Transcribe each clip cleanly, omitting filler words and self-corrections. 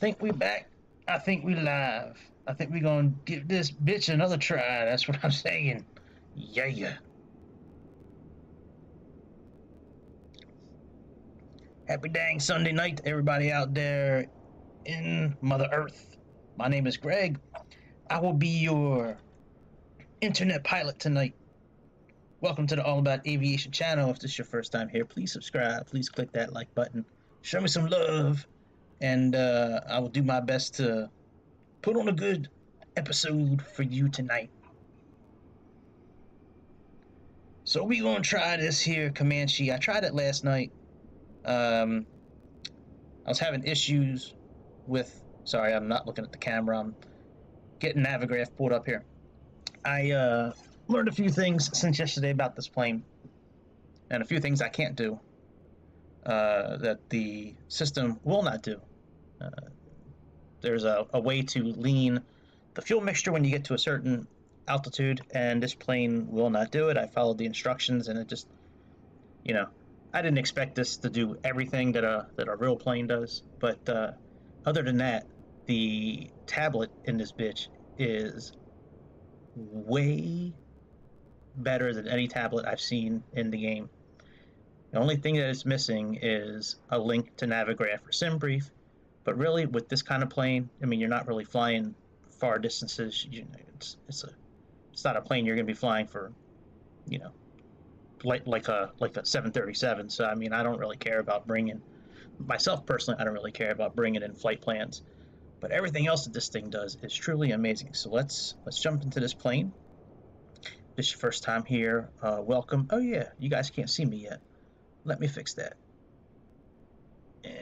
think we back. I think we live. I think we gonna give this bitch another try. That's what I'm saying. Yeah. Happy dang Sunday night to everybody out there in Mother Earth. My name is Greg. I will be your internet pilot tonight. Welcome to the All About Aviation channel. If this is your first time here, please subscribe. Please click that like button. Show me some love. And I will do my best to put on a good episode for you tonight. So we're going to try this here Comanche. I tried it last night. I was having issues with... Sorry, I'm not looking at the camera. I'm getting Navigraph pulled up here. I learned a few things since yesterday about this plane. And a few things I can't do. That the system will not do. There's a way to lean the fuel mixture when you get to a certain altitude, and this plane will not do it. I followed the instructions, and it just, I didn't expect this to do everything that a real plane does. But other than that, the tablet in this bitch is way better than any tablet I've seen in the game. The only thing that it's missing is a link to Navigraph or SimBrief. But really, with this kind of plane, I mean, you're not really flying far distances. It's not a plane you're going to be flying for, like a 737. So I mean, I don't really care about bringing, myself personally, I don't really care about bringing in flight plans. But everything else that this thing does is truly amazing. So let's jump into this plane. If this is your first time here, welcome. Oh yeah, you guys can't see me yet. Let me fix that. And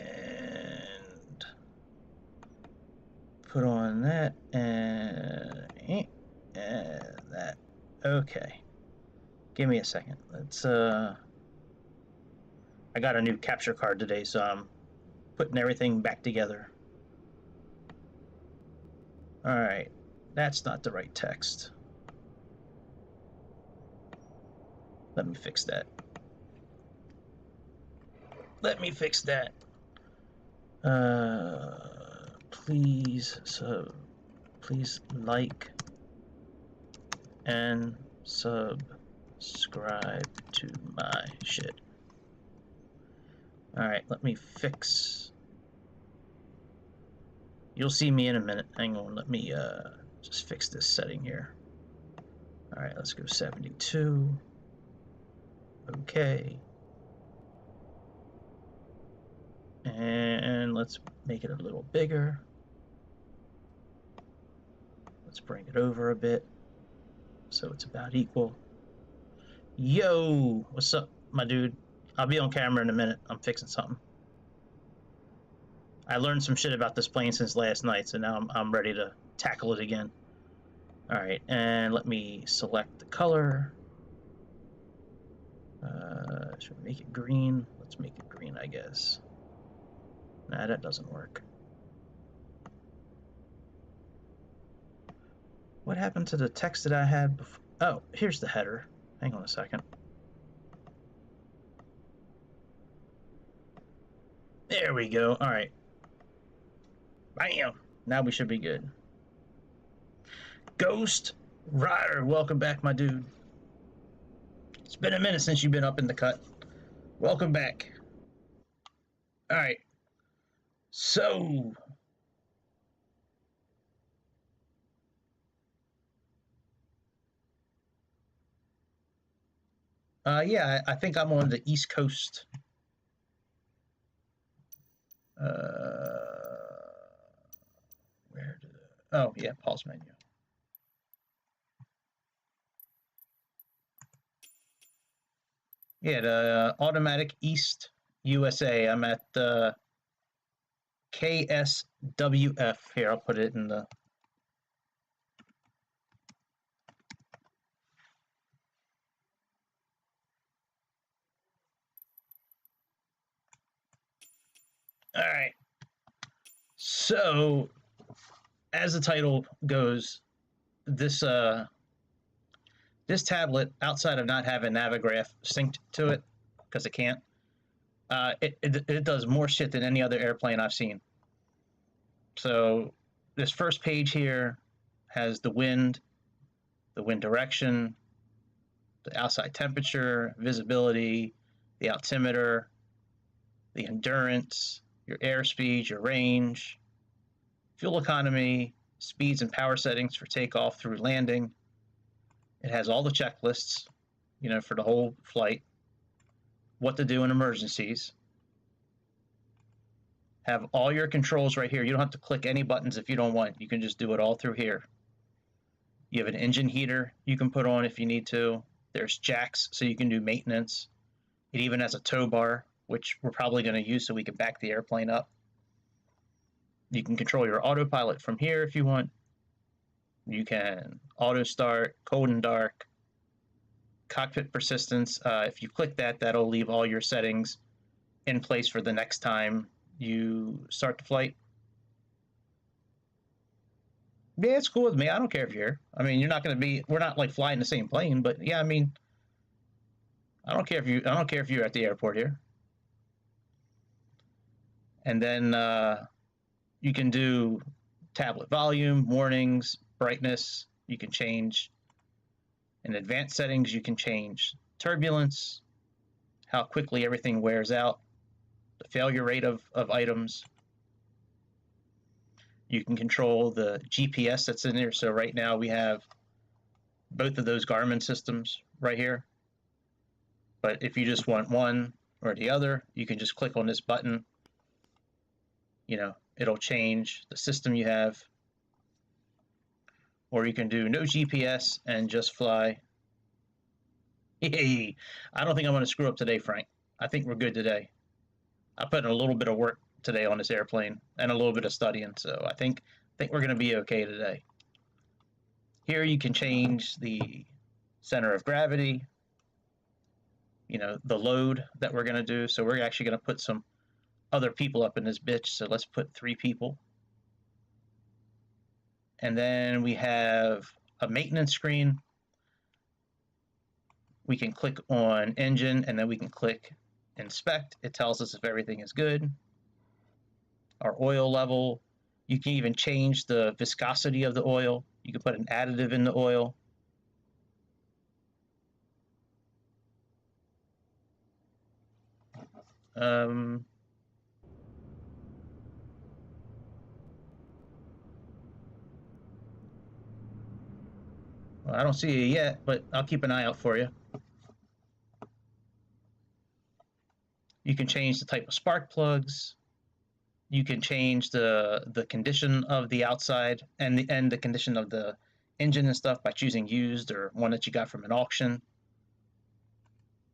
put on that and that. Okay. Give me a second. Let's I got a new capture card today, so I'm putting everything back together. Alright. That's not the right text. Let me fix that. Please like and subscribe to my shit. Alright, let me fix. You'll see me in a minute. Hang on, let me just fix this setting here. Alright, let's go 72. Okay. And let's make it a little bigger. Let's bring it over a bit so it's about equal. Yo, what's up, my dude? I'll be on camera in a minute. I'm fixing something. I learned some shit about this plane since last night, so now I'm ready to tackle it again. Alright, and let me select the color. Should we make it green? Let's make it green, I guess. Nah, that doesn't work. What happened to the text that I had before? Oh, here's the header. Hang on a second. There we go. All right. Bam. Now we should be good. Ghost Rider, welcome back, my dude. It's been a minute since you've been up in the cut. Welcome back. All right. So, yeah, I think I'm on the East Coast. Oh, yeah, pause menu. Yeah, the Automatic East USA. I'm at the KSWF. Here, I'll put it in the... All right. So, as the title goes, this tablet, outside of not having Navigraph synced to it, because it can't, it does more shit than any other airplane I've seen. So this first page here has the wind direction, the outside temperature, visibility, the altimeter, the endurance, your airspeed, your range, fuel economy, speeds and power settings for takeoff through landing. It has all the checklists, for the whole flight, what to do in emergencies. Have all your controls right here. You don't have to click any buttons if you don't want. You can just do it all through here. You have an engine heater you can put on if you need to. There's jacks so you can do maintenance. It even has a tow bar, which we're probably going to use so we can back the airplane up. You can control your autopilot from here if you want. You can auto start, cold and dark, cockpit persistence. If you click that, that'll leave all your settings in place for the next time you start the flight. Yeah, it's cool with me. I don't care if you're here. I mean, we're not like flying the same plane, but yeah, I mean, I don't care if you're at the airport here. And then you can do tablet volume, warnings, brightness. You can change in advanced settings. You can change turbulence, how quickly everything wears out, the failure rate of items. You can control the GPS that's in there. So right now we have both of those Garmin systems right here. But if you just want one or the other, you can just click on this button. It'll change the system you have. Or you can do no GPS and just fly. Hey, I don't think I'm going to screw up today, Frank. I think we're good today. I put in a little bit of work today on this airplane and a little bit of studying, so I think we're going to be okay today. Here you can change the center of gravity, the load that we're going to do. So we're actually going to put some other people up in this bitch. So let's put 3 people. And then we have a maintenance screen. We can click on engine and then we can click inspect. It tells us if everything is good. Our oil level. You can even change the viscosity of the oil. You can put an additive in the oil. Well, I don't see it yet, but I'll keep an eye out for you. You can change the type of spark plugs. You can change the condition of the outside and the condition of the engine and stuff by choosing used or one that you got from an auction.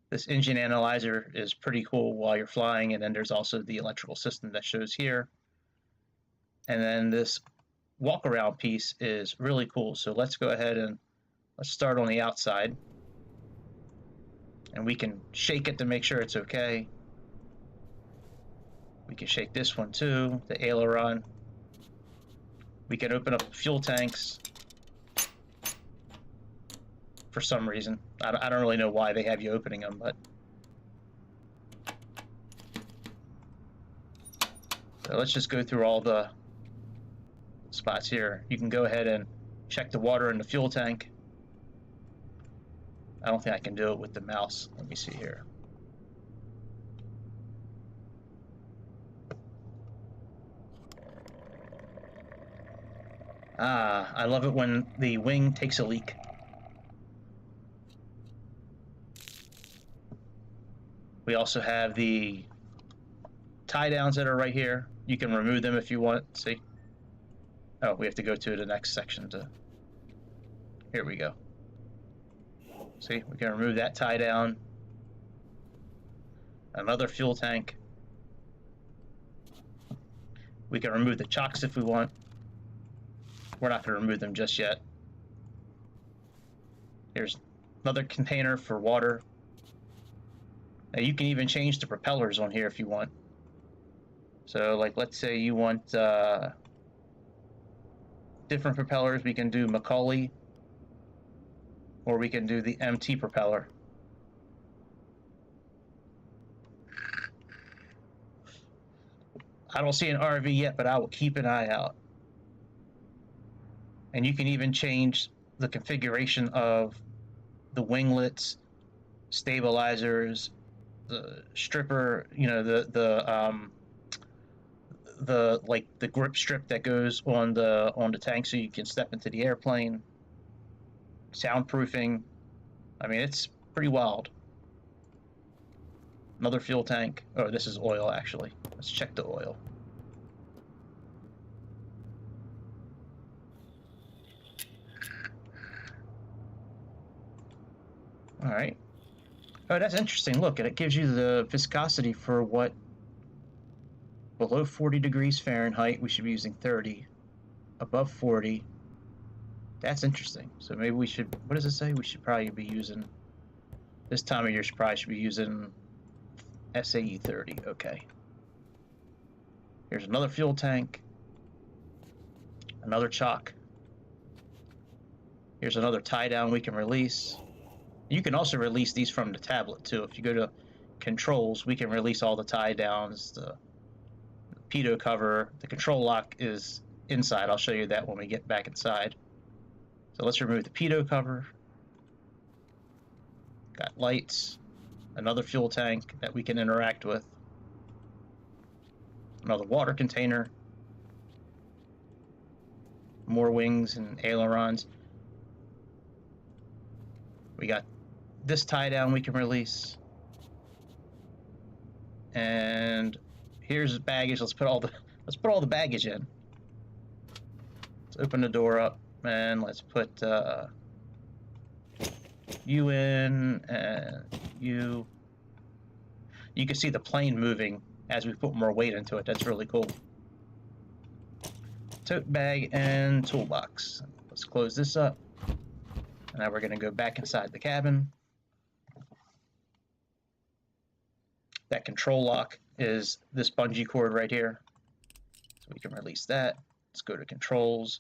This engine analyzer is pretty cool while you're flying, and then there's also the electrical system that shows here. And then this walk around piece is really cool. So let's go ahead and let's start on the outside. And we can shake it to make sure it's okay. We can shake this one too, the aileron. We can open up fuel tanks for some reason. I don't really know why they have you opening them, but. So let's just go through all the spots here. You can go ahead and check the water in the fuel tank. I don't think I can do it with the mouse. Let me see here. I love it when the wing takes a leak. We also have the tie downs that are right here. You can remove them if you want. See? Oh, we have to go to the next section to. Here we go. See, we can remove that tie down. Another fuel tank. We can remove the chocks if we want. We're not going to remove them just yet. Here's another container for water. Now you can even change the propellers on here if you want. So like, let's say you want different propellers. We can do Macaulay, or we can do the MT propeller. I don't see an RV yet, but I will keep an eye out. And you can even change the configuration of the winglets, stabilizers, the stripper, you know, the like the grip strip that goes on the tank so you can step into the airplane. Soundproofing. I mean, it's pretty wild. Another fuel tank. Oh, this is oil actually. Let's check the oil. All right. Oh, that's interesting. Look, it gives you the viscosity for what below 40 degrees Fahrenheit, we should be using 30. Above 40, that's interesting. So maybe we should, what does it say? We should probably be using, this time of year, should be using SAE 30. Okay. Here's another fuel tank. Another chock. Here's another tie down we can release. You can also release these from the tablet too. If you go to controls, we can release all the tie downs, the pitot cover. The control lock is inside. I'll show you that when we get back inside. So let's remove the pitot cover. Got lights, another fuel tank that we can interact with, another water container, more wings and ailerons. We got this tie down we can release. And here's baggage. Let's put all the baggage in. Let's open the door up and let's put you in and you. You can see the plane moving as we put more weight into it. That's really cool. Tote bag and toolbox. Let's close this up. And now we're going to go back inside the cabin. That control lock is this bungee cord right here. So we can release that. Let's go to controls.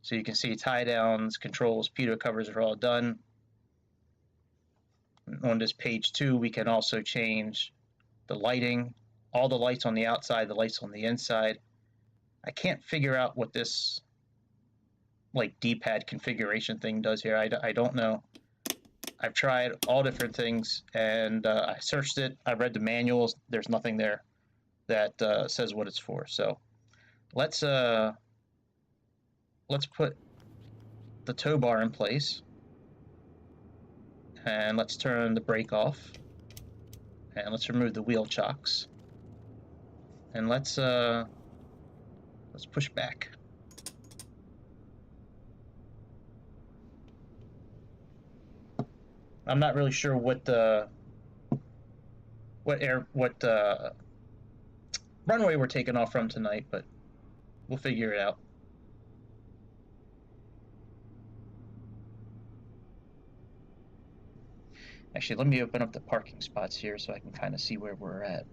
So you can see tie downs, controls, pitot covers are all done. On this page 2, we can also change the lighting, all the lights on the outside, the lights on the inside. I can't figure out what this like D-pad configuration thing does here. I don't know. I've tried all different things and I searched it. I read the manuals. There's nothing there that says what it's for. So let's put the tow bar in place and let's turn the brake off and let's remove the wheel chocks and let's push back. I'm not really sure what runway we're taking off from tonight, but we'll figure it out. Actually, let me open up the parking spots here so I can kind of see where we're at.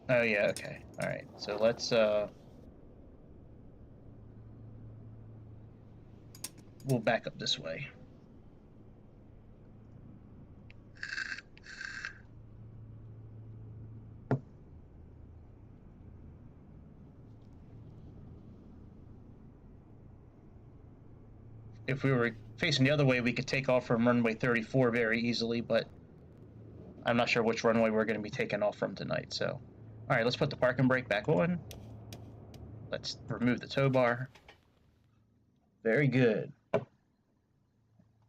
Oh yeah, okay. All right. So let's we'll back up this way. If we were facing the other way, we could take off from runway 34 very easily, but I'm not sure which runway we're going to be taking off from tonight. So, all right, let's put the parking brake back on. Let's remove the tow bar. Very good. All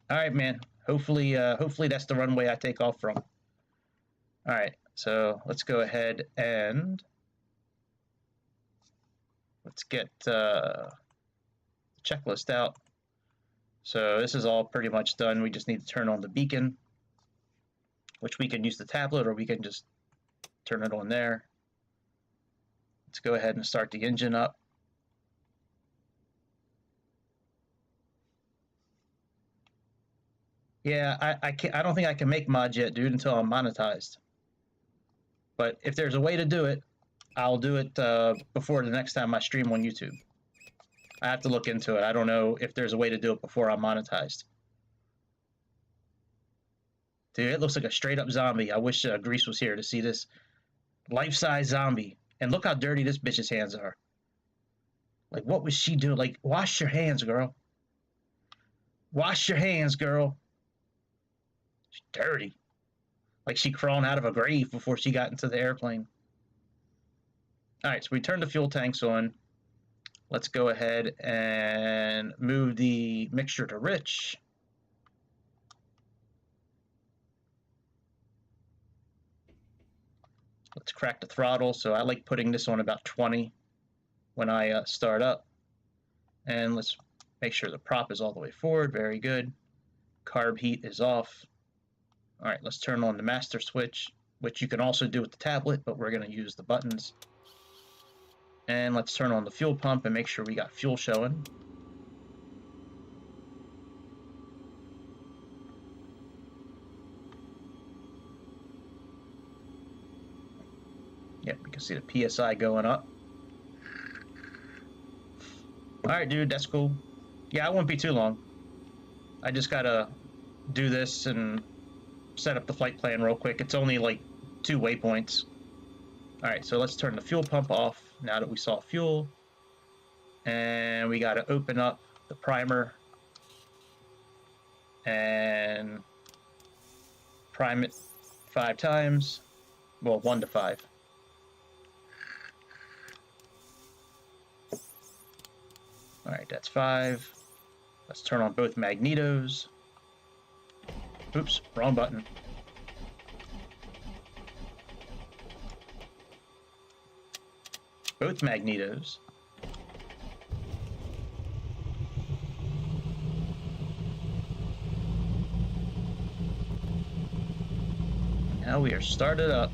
right, man. Hopefully that's the runway I take off from. All right, so let's go ahead and let's get the checklist out. So this is all pretty much done. We just need to turn on the beacon, which we can use the tablet or we can just turn it on there. Let's go ahead and start the engine up. Yeah, I don't think I can make mods yet, dude, until I'm monetized. But if there's a way to do it, I'll do it before the next time I stream on YouTube. I have to look into it. I don't know if there's a way to do it before I'm monetized. Dude, it looks like a straight up zombie. I wish Grease was here to see this. Life-size zombie. And look how dirty this bitch's hands are. Like, what was she doing? Like, wash your hands, girl. Wash your hands, girl. She's dirty. Like she crawling out of a grave before she got into the airplane. All right, so we turned the fuel tanks on. Let's go ahead and move the mixture to rich. Let's crack the throttle. So I like putting this on about 20 when I start up. And let's make sure the prop is all the way forward. Very good. Carb heat is off. All right, let's turn on the master switch, which you can also do with the tablet, but we're going to use the buttons. And let's turn on the fuel pump and make sure we got fuel showing. Yep, you can see the PSI going up. All right, dude, that's cool. Yeah, I won't be too long. I just got to do this and set up the flight plan real quick. It's only like 2 waypoints. All right, so let's turn the fuel pump off now that we saw fuel. And we got to open up the primer and prime it 5 times. Well, 1 to 5. All right, that's 5. Let's turn on both magnetos. Oops, wrong button. Both magnetos. Now we are started up.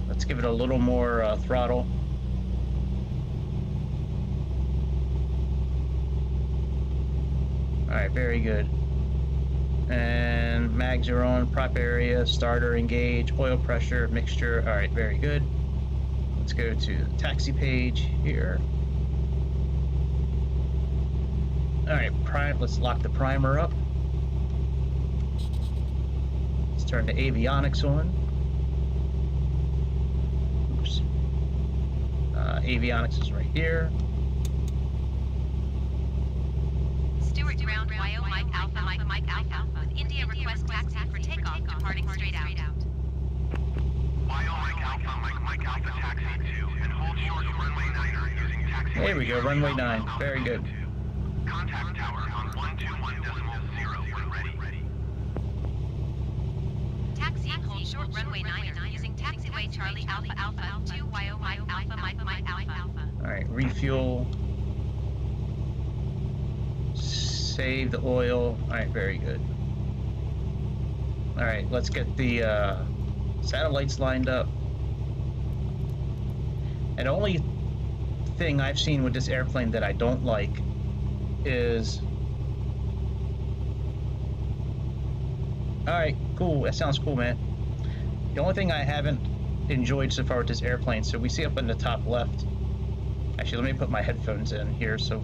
Let's give it a little more throttle. All right, very good. And mags are on, prop area, starter, engage, oil pressure, mixture. All right, very good. Let's go to the taxi page here. All right, let's lock the primer up. Let's turn the avionics on. Oops. Avionics is right here. Stewart ground, YO Mike Alpha, with India request taxi for takeoff, departing straight out. YO Mike Alpha, taxi 2, and hold short of runway 9 using taxi. There we go, runway 9. Very good. Contact tower on 121.0 when ready. Taxi hold short runway 9 using taxiway Charlie Alpha 2 YO Mike Alpha. All right, refuel. Save the oil. All right, very good. All right, let's get the satellites lined up. And the only thing I've seen with this airplane that I don't like is... All right, cool. That sounds cool, man. The only thing I haven't enjoyed so far with this airplane, so we see up in the top left. Actually, let me put my headphones in here so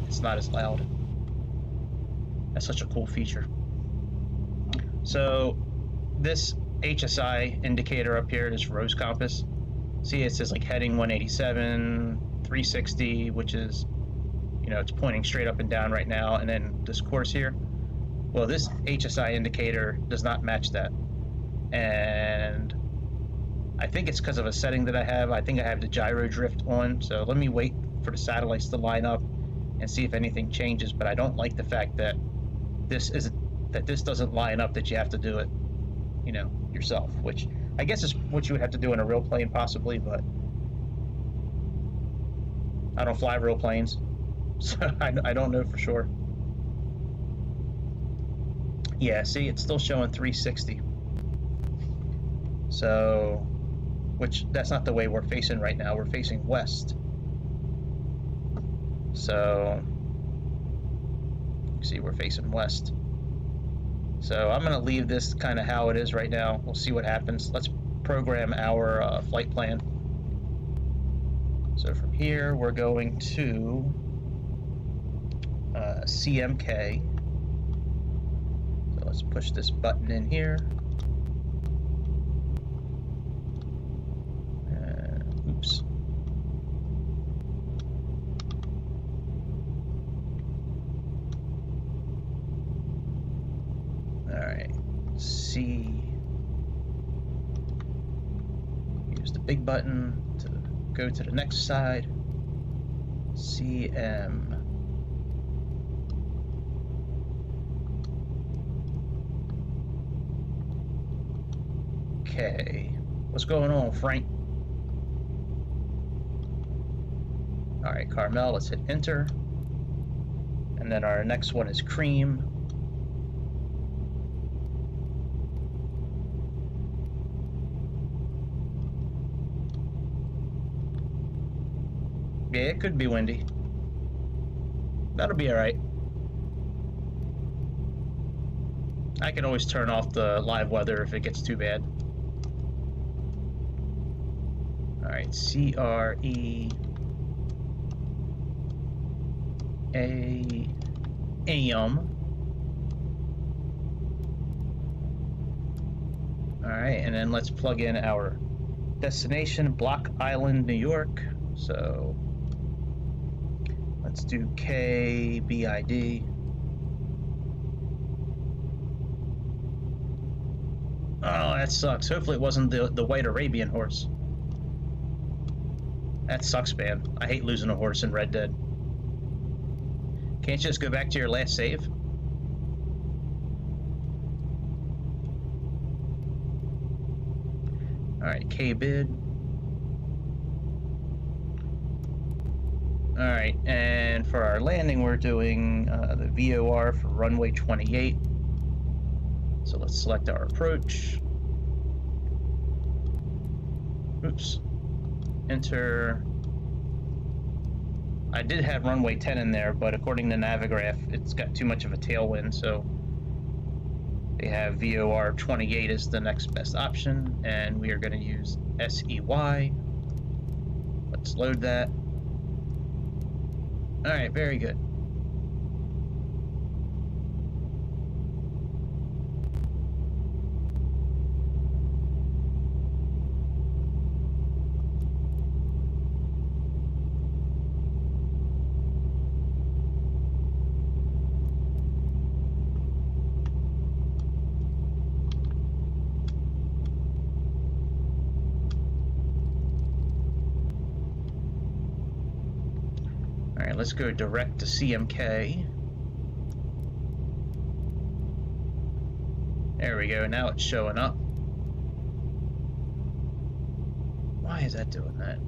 it's not as loud. That's such a cool feature. So this HSI indicator up here, this rose compass, see it says like heading 187, 360, which is, you know, it's pointing straight up and down right now, and then this course here. Well, this HSI indicator does not match that. And I think it's because of a setting that I have. I think I have the gyro drift on, so let me wait for the satellites to line up and see if anything changes. But I don't like the fact that this doesn't line up, that you have to do it, you know, yourself, which I guess is what you would have to do in a real plane possibly, but I don't fly real planes, so I don't know for sure. Yeah, see, it's still showing 360. So, which that's not the way we're facing right now. We're facing west. So, see, we're facing west. So I'm going to leave this kind of how it is right now. We'll see what happens. Let's program our flight plan. So from here, we're going to CMK. So let's push this button in here. Oops. Alright, C. Use the big button to go to the next side. CM. Okay. What's going on, Frank? Alright, Carmel, let's hit enter. And then our next one is Cream. Yeah, it could be windy. That'll be alright. I can always turn off the live weather if it gets too bad. Alright, C-R-E-A-M. Alright, and then let's plug in our destination, Block Island, New York. So let's do KBID. Oh, that sucks. Hopefully it wasn't the white Arabian horse. That sucks, man. I hate losing a horse in Red Dead. Can't you just go back to your last save? Alright, K-bid. Alright, and for our landing we're doing the VOR for runway 28. So let's select our approach. Oops. Enter. I did have runway 10 in there, but according to Navigraph, it's got too much of a tailwind, so they have VOR 28 as the next best option, and we are going to use SEY. Let's load that. Alright, very good. Alright, let's go direct to CMK. There we go, now it's showing up. Why is that doing that?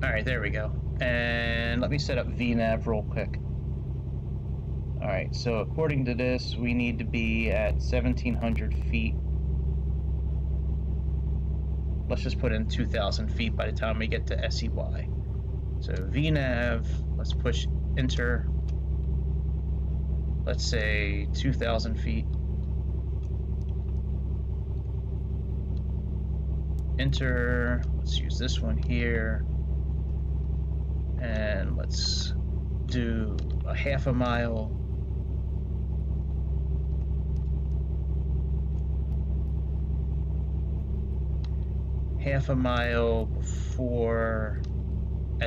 Alright, there we go. And let me set up VNav real quick. Alright, so according to this, we need to be at 1,700 feet. Let's just put in 2,000 feet by the time we get to SEY. So VNav, let's push enter. Let's say 2,000 feet. Enter, let's use this one here. And let's do a half a mile. Half a mile before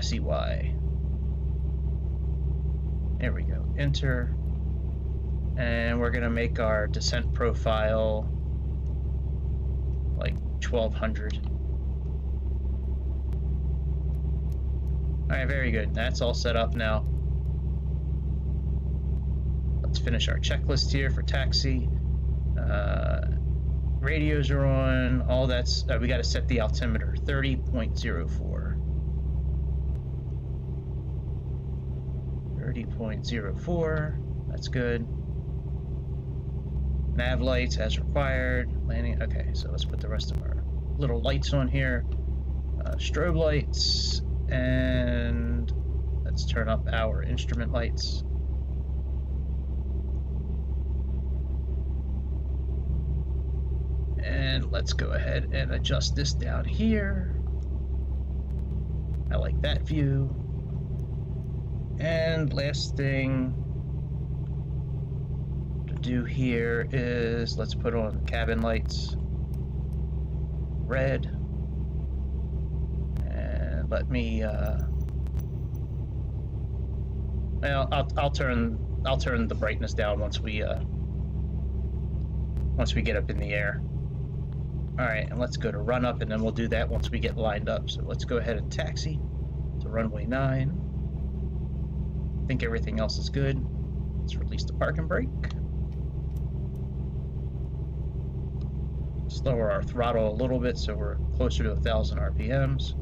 SEY. There we go. Enter. And we're going to make our descent profile like 1,200. Alright, very good. That's all set up now. Let's finish our checklist here for taxi. Radios are on, all that's, we got to set the altimeter, 30.04. 30.04, that's good. Nav lights as required, landing, okay, so let's put the rest of our little lights on here. Strobe lights, and let's turn up our instrument lights. And let's go ahead and adjust this down here. I like that view. And last thing to do here is let's put on cabin lights, red, and let me. Well, I'll turn the brightness down once we get up in the air. All right, and let's go to run up, and then we'll do that once we get lined up. So let's go ahead and taxi to runway 9. I think everything else is good. Let's release the parking brake. Let's lower our throttle a little bit so we're closer to 1,000 RPMs.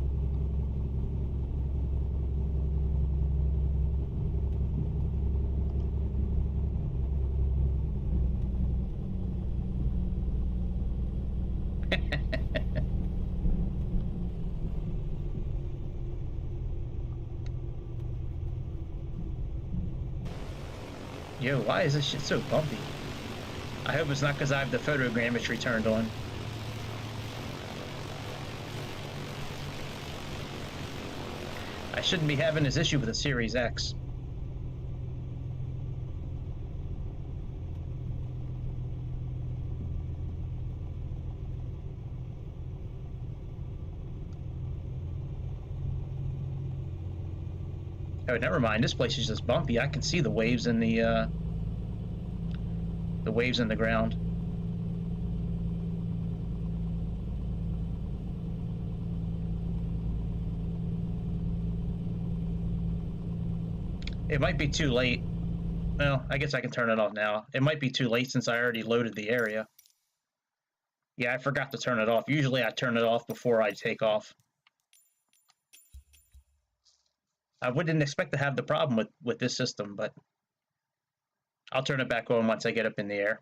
Yo, why is this shit so bumpy? I hope it's not because I have the photogrammetry turned on. I shouldn't be having this issue with a Series X. Oh, never mind. This place is just bumpy. I can see the waves in the waves in the ground. It might be too late. Well, I guess I can turn it off now. It might be too late since I already loaded the area. Yeah, I forgot to turn it off. Usually I turn it off before I take off. I wouldn't expect to have the problem with this system, but I'll turn it back on once I get up in the air.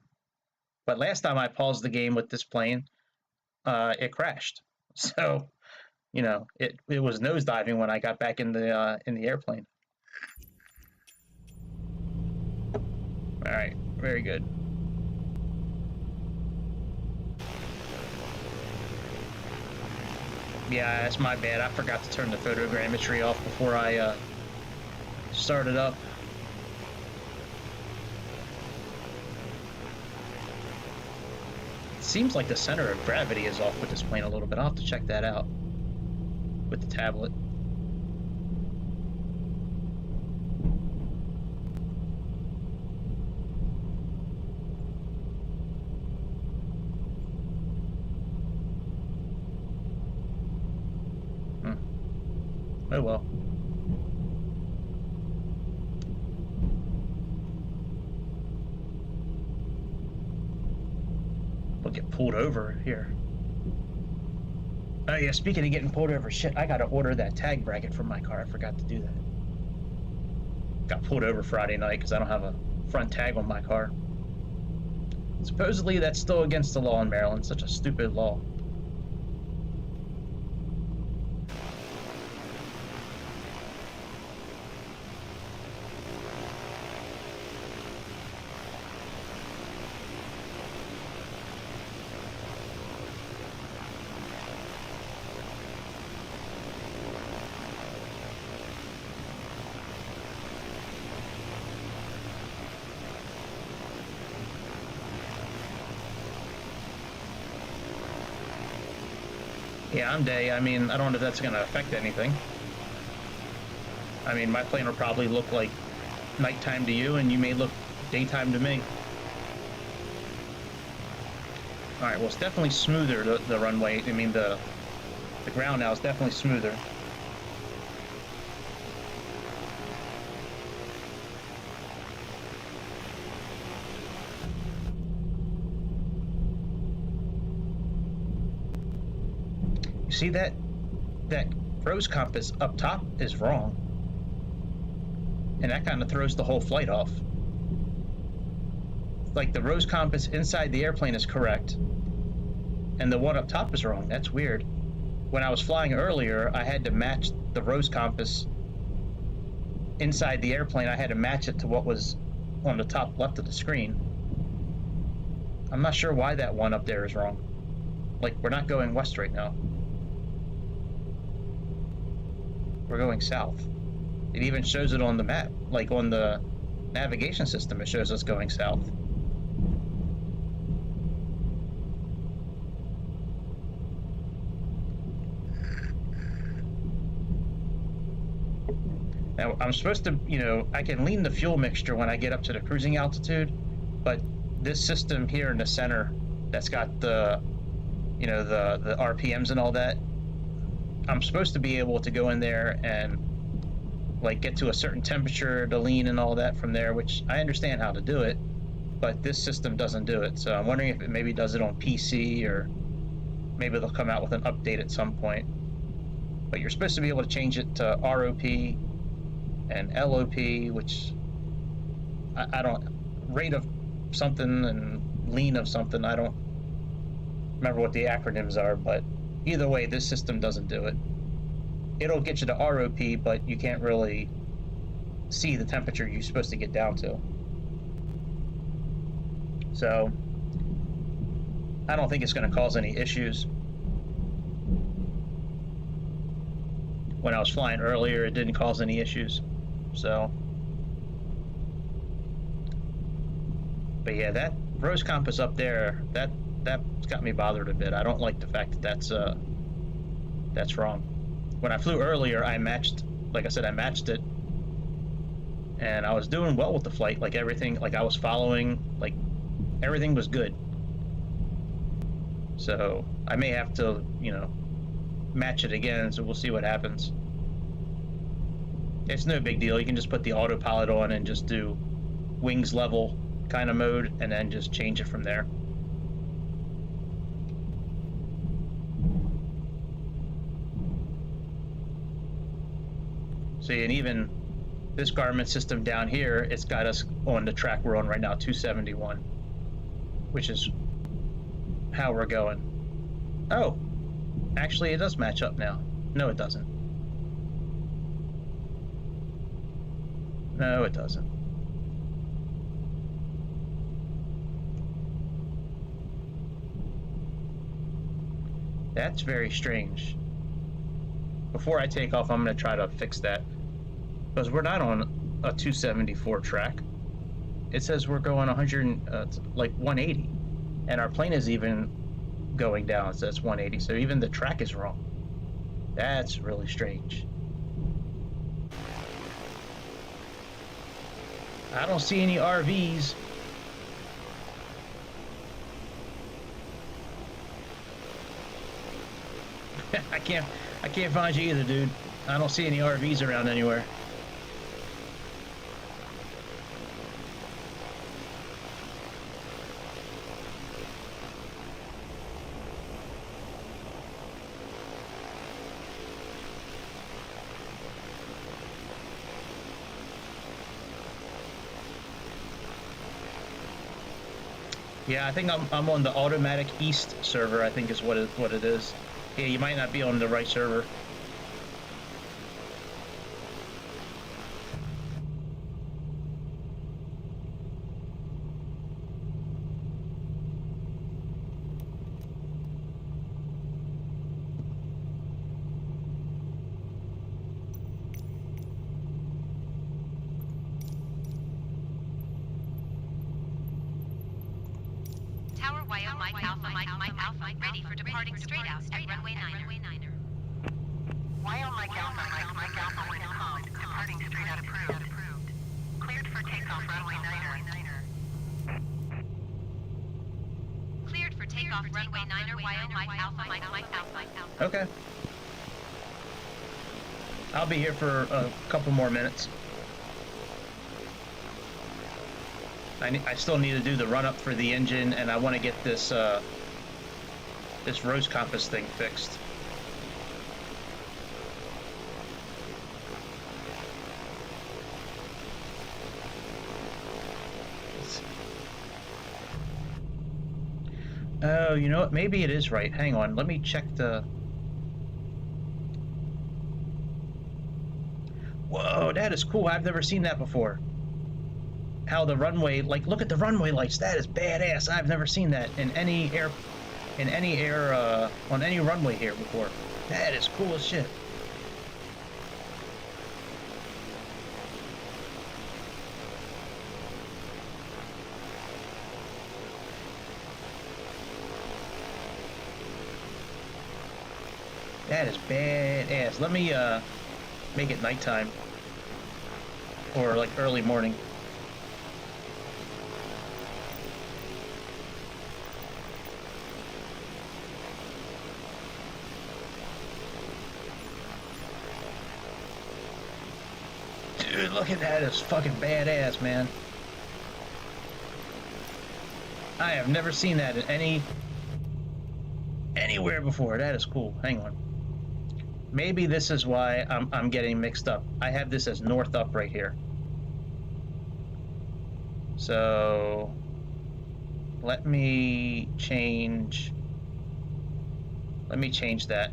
But last time I paused the game with this plane, it crashed. So, you know, it was nosediving when I got back in the airplane. All right, very good. Yeah, that's my bad. I forgot to turn the photogrammetry off before I started up. It seems like the center of gravity is off with this plane a little bit. I'll have to check that out with the tablet. Oh well. We'll get pulled over here. Oh yeah, speaking of getting pulled over, shit, I gotta order that tag bracket for my car. I forgot to do that. Got pulled over Friday night because I don't have a front tag on my car. Supposedly that's still against the law in Maryland. Such a stupid law. Yeah, I'm day. I mean, I don't know if that's going to affect anything. I mean, my plane will probably look like nighttime to you, and you may look daytime to me. All right, well, it's definitely smoother, the runway. I mean, the ground now is definitely smoother. See that rose compass up top is wrong, and that kind of throws the whole flight off. Like the rose compass inside the airplane is correct, and the one up top is wrong. That's weird. When I was flying earlier, I had to match the rose compass inside the airplane. I had to match it to what was on the top left of the screen. I'm not sure why that one up there is wrong. Like, we're not going west right now. We're going south. It even shows it on the map, like on the navigation system, it shows us going south. Now, I'm supposed to, you know, I can lean the fuel mixture when I get up to the cruising altitude, but this system here in the center that's got the, you know, the RPMs and all that, I'm supposed to be able to go in there and like get to a certain temperature to lean and all that from there, which I understand how to do it, but this system doesn't do it. So I'm wondering if it maybe does it on PC, or maybe they'll come out with an update at some point. But you're supposed to be able to change it to ROP and LOP, which I don't, rate of something and lean of something, I don't remember what the acronyms are, but either way, this system doesn't do it. It'll get you to ROP, but you can't really see the temperature you're supposed to get down to. So I don't think it's going to cause any issues. When I was flying earlier, it didn't cause any issues. So, but yeah, that rose compass up there, that's got me bothered a bit. I don't like the fact that that's wrong. When I flew earlier, I matched, like I said, I matched it, and I was doing well with the flight. Like everything, like I was following, like everything was good. So I may have to, you know, match it again, so we'll see what happens. It's no big deal. You can just put the autopilot on and just do wings level kind of mode, and then just change it from there. See, and even this Garmin system down here, it's got us on the track we're on right now, 271, which is how we're going. Oh, actually it does match up now. No, it doesn't. No, it doesn't. That's very strange. Before I take off, I'm going to try to fix that, because we're not on a 274 track. It says we're going 180, and our plane is even going down. It says 180, so even the track is wrong. That's really strange. I don't see any RVs. I can't find you either, dude. I don't see any RVs around anywhere. Yeah, I think I'm on the automatic east server, I think is what it is. Yeah, you might not be on the right server. Tower YO Mike Alpha, ready for departing straight out at runway 9er. YO Mike Alpha, Mike Alpha with code, departing straight out approved. Cleared for takeoff runway 9er. Cleared for takeoff runway 9er, YO Mike Alpha, Mike Alpha. Okay. I'll be here for a couple more minutes. I still need to do the run-up for the engine, and I want to get this this rose compass thing fixed. Oh, you know what? Maybe it is right. Hang on. Let me check the... Whoa, that is cool. I've never seen that before. How the runway, like, look at the runway lights. That is badass. I've never seen that in any in any air, on any runway here before. That is cool as shit. That is badass. Let me make it nighttime or like early morning. Dude, look at that. It's fucking badass, man. I have never seen that in anywhere before. That is cool. Hang on. Maybe this is why I'm getting mixed up. I have this as north up right here. So let me change that.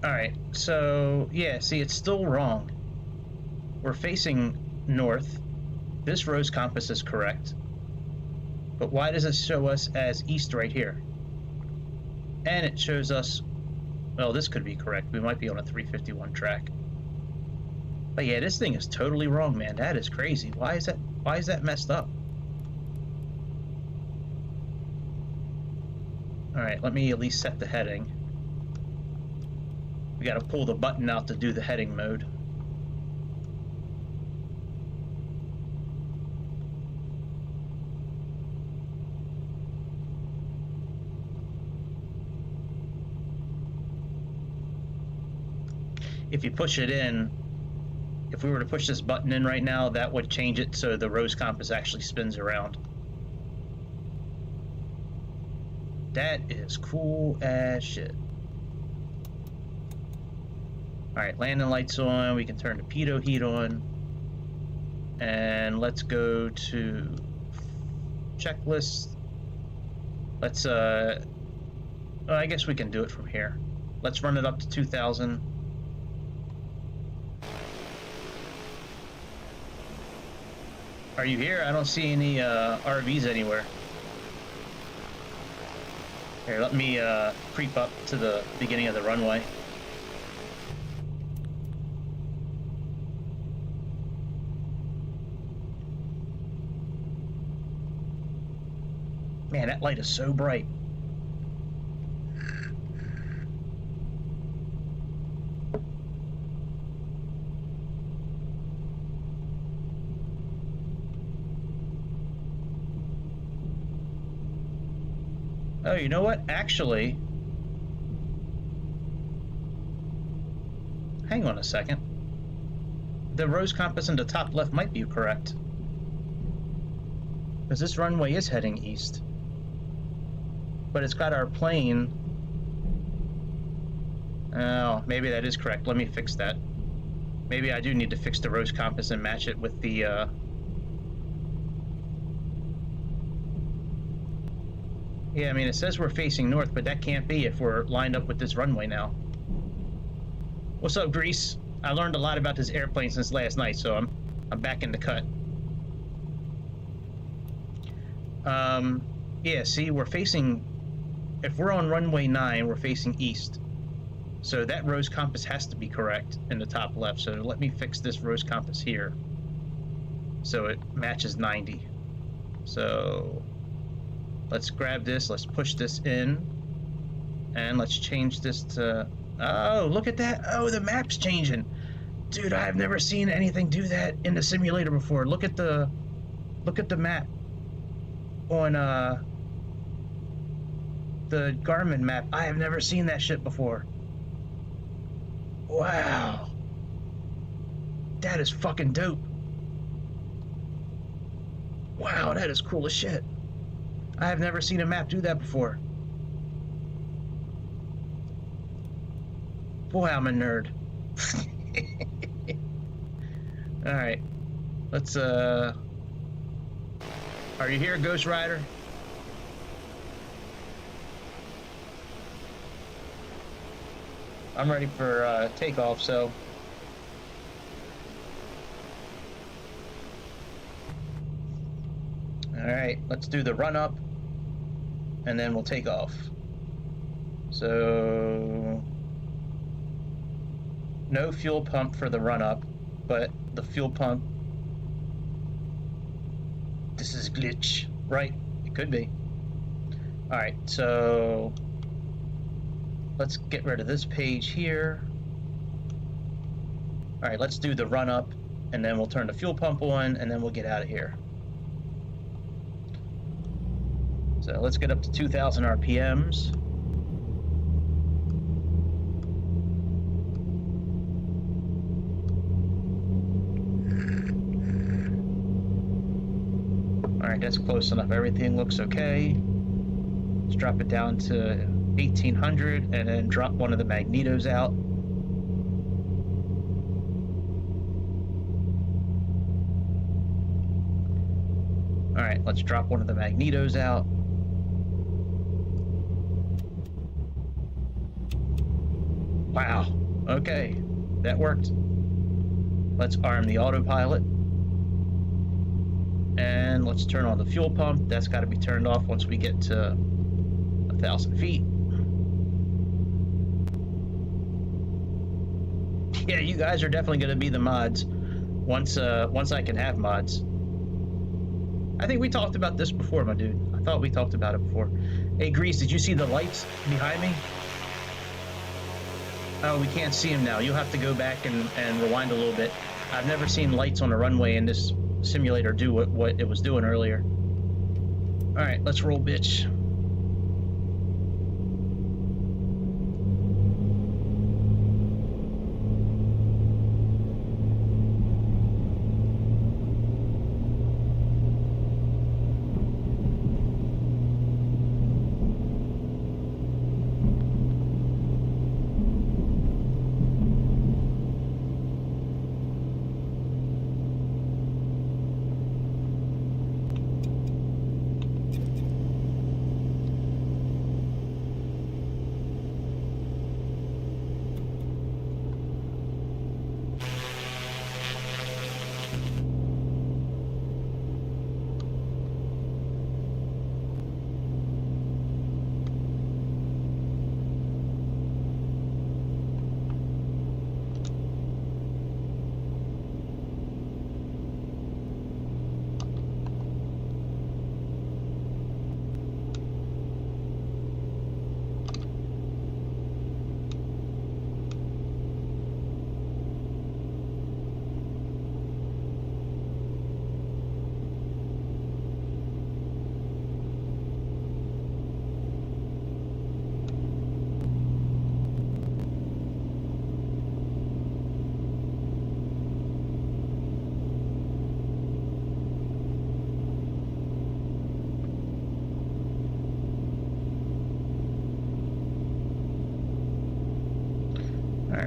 Alright, so yeah, see, it's still wrong. We're facing north. This rose compass is correct. But why does it show us as east right here? And it shows us, well, this could be correct. We might be on a 351 track. But yeah, this thing is totally wrong, man. That is crazy. Why is that messed up? Alright, let me at least set the heading. We gotta pull the button out to do the heading mode. If you push it in, if we were to push this button in right now, that would change it so the rose compass actually spins around. That is cool as shit. Alright, landing lights on. We can turn the pitot heat on. And let's go to checklist. Let's, oh, I guess we can do it from here. Let's run it up to 2,000. Are you here? I don't see any RVs anywhere. Here, let me creep up to the beginning of the runway. Man, that light is so bright. Oh, you know what? Actually, hang on a second. The rose compass in the top left might be correct. Because this runway is heading east. But it's got our plane. Oh, maybe that is correct. Let me fix that. Maybe I do need to fix the rose compass and match it with the yeah, I mean, it says we're facing north, but that can't be if we're lined up with this runway now. What's up, Grease? I learned a lot about this airplane since last night, so I'm back in the cut. Yeah, see, we're facing, if we're on runway 9, we're facing east. So that rose compass has to be correct in the top left. So let me fix this rose compass here so it matches 90. So let's grab this, let's push this in, and let's change this to, oh, look at that. Oh, the map's changing. Dude, I've never seen anything do that in the simulator before. Look at the map on the Garmin map. I have never seen that shit before. Wow. That is fucking dope. Wow, that is cool as shit. I have never seen a map do that before. Boy, I'm a nerd. All right, let's. Are you here, Ghost Rider? I'm ready for takeoff. So. All right, let's do the run up, and then we'll take off. So. No fuel pump for the run up, but the fuel pump. This is glitch, right? It could be. All right, so let's get rid of this page here. All right, let's do the run up, and then we'll turn the fuel pump on, and then we'll get out of here. So let's get up to 2,000 RPMs. All right, that's close enough. Everything looks okay. Let's drop it down to 1,800 and then drop one of the magnetos out. All right, let's drop one of the magnetos out. Wow, okay, that worked. Let's arm the autopilot. And let's turn on the fuel pump. That's got to be turned off once we get to 1,000 feet. Yeah, you guys are definitely going to be the mods once I can have mods. I think we talked about this before, my dude. I thought we talked about it before. Hey, Grease, did you see the lights behind me? Oh, we can't see them now. You'll have to go back and rewind a little bit. I've never seen lights on a runway in this simulator do what it was doing earlier. All right, let's roll, bitch.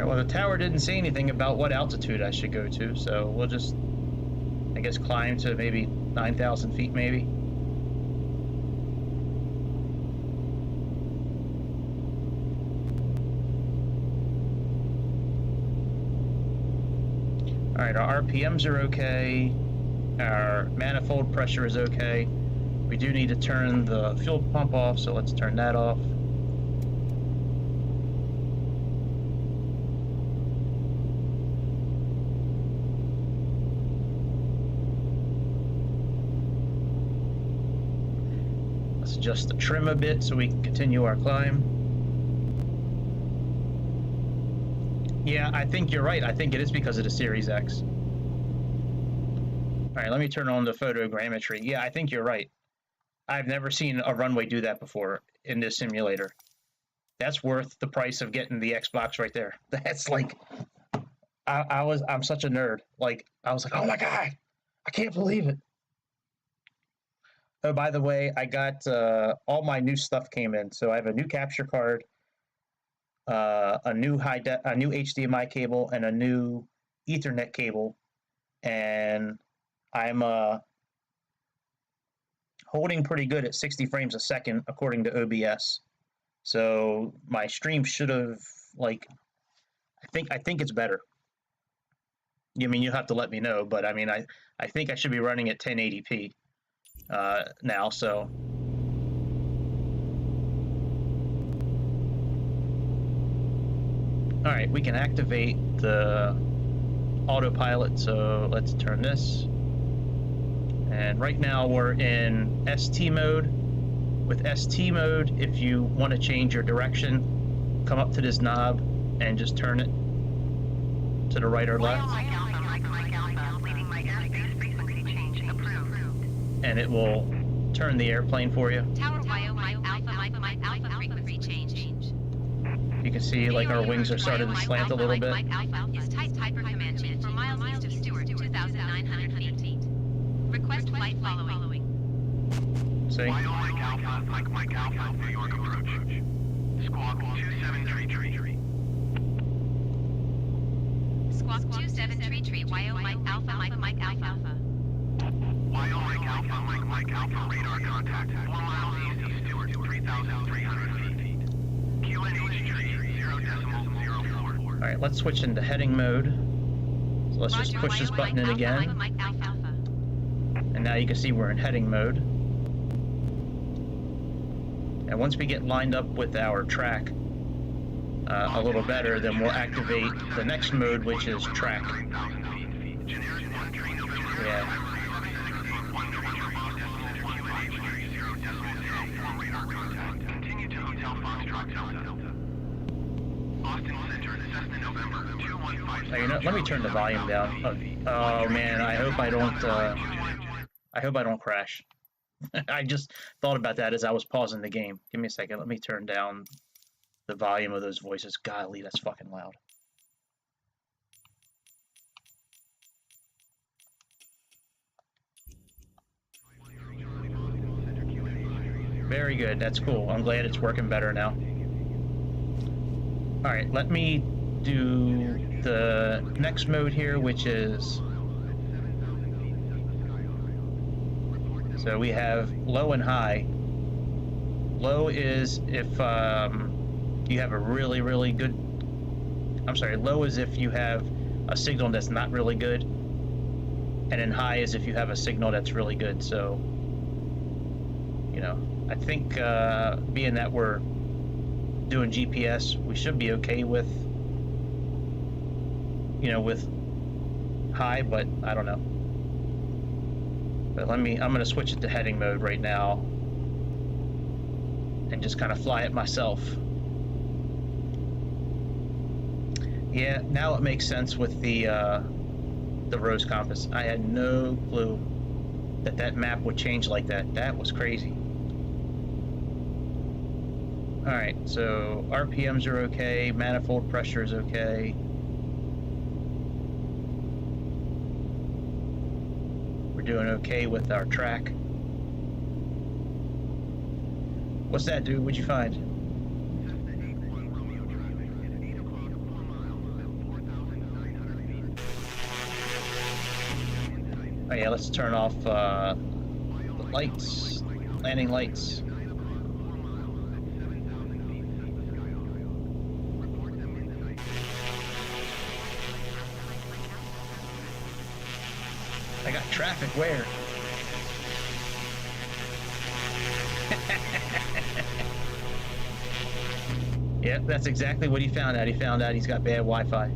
Well, the tower didn't say anything about what altitude I should go to, so we'll just, I guess, climb to maybe 9,000 feet, maybe. All right, our RPMs are okay. Our manifold pressure is okay. We do need to turn the fuel pump off, so let's turn that off. Adjust the trim a bit so we can continue our climb. Yeah, I think you're right. I think it is because of the Series X. All right, let me turn on the photogrammetry. Yeah, I think you're right. I've never seen a runway do that before in this simulator. That's worth the price of getting the Xbox right there. That's like, I'm such a nerd. Like, I was like, oh my God, I can't believe it. Oh, by the way, I got all my new stuff came in. So I have a new capture card. a new HDMI cable, and a new Ethernet cable, and I'm holding pretty good at 60 frames a second according to OBS. So my stream should have, like, I think it's better. I mean, you'll have to let me know, but I mean, I think I should be running at 1080p now. So all right, we can activate the autopilot. So let's turn this. And right now we're in ST mode. With ST mode, if you want to change your direction, come up to this knob and just turn it to the right or left. And it will turn the airplane for you. Tower Bio Mike Alpha frequency change. You can see like our wings are starting to slant a little bit. Is Typer Comanche for miles east of Stewart, 2,900 feet. Request flight following. See? Mike Alpha, New York approach. Squawk 2733. Squawk 2733, YO Mike Alpha. Mike Alpha, radar contact. 4 miles east of Stewart, 3,300 feet. QNH tree, 0.04. All right, let's switch into heading mode. So let's just push this button in again. And now you can see we're in heading mode. And once we get lined up with our track a little better, then we'll activate the next mode, which is track. Yeah. Oh, you know, let me turn the volume down. Oh man, I hope I don't crash. I just thought about that as I was pausing the game. Give me a second. Let me turn down the volume of those voices. Golly, that's fucking loud. Very good. That's cool. I'm glad it's working better now. All right, let me do the next mode here, which is... So we have low and high. Low is if you have a really, really good... I'm sorry, low is if you have a signal that's not really good. And then high is if you have a signal that's really good. So, you know, I think being that we're doing GPS, we should be okay with, you know, with high, but I don't know. But I'm gonna switch it to heading mode right now and just kind of fly it myself. Yeah, now it makes sense with the rose compass. I had no clue that that map would change like that. That was crazy. All right, so RPMs are okay, manifold pressure is okay. Doing okay with our track. What's that, dude? What'd you find? Oh yeah, let's turn off the lights, landing lights. I got traffic where? Yep, that's exactly what he found out. He found out he's got bad Wi-Fi.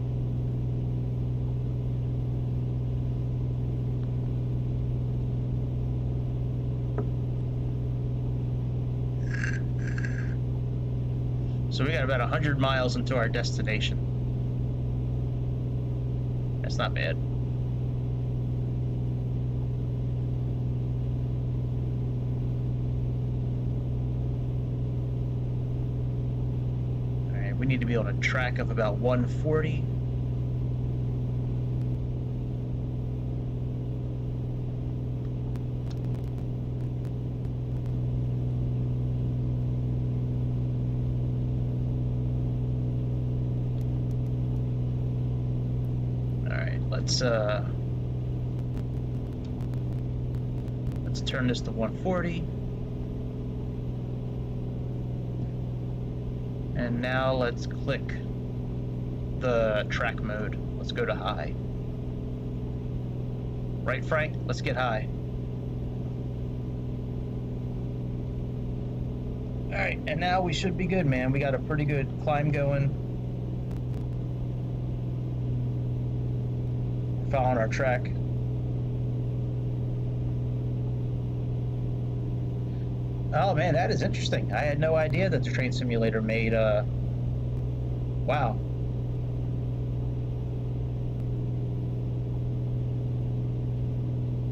So we got about 100 miles into our destination. That's not bad. We need to be on a track of about 140. let's turn this to 140. And now let's click the track mode. Let's go to high. Right, Frank? Let's get high. Alright, and now we should be good, man. We got a pretty good climb going. Following our track. Oh man, that is interesting. I had no idea that the train simulator made wow.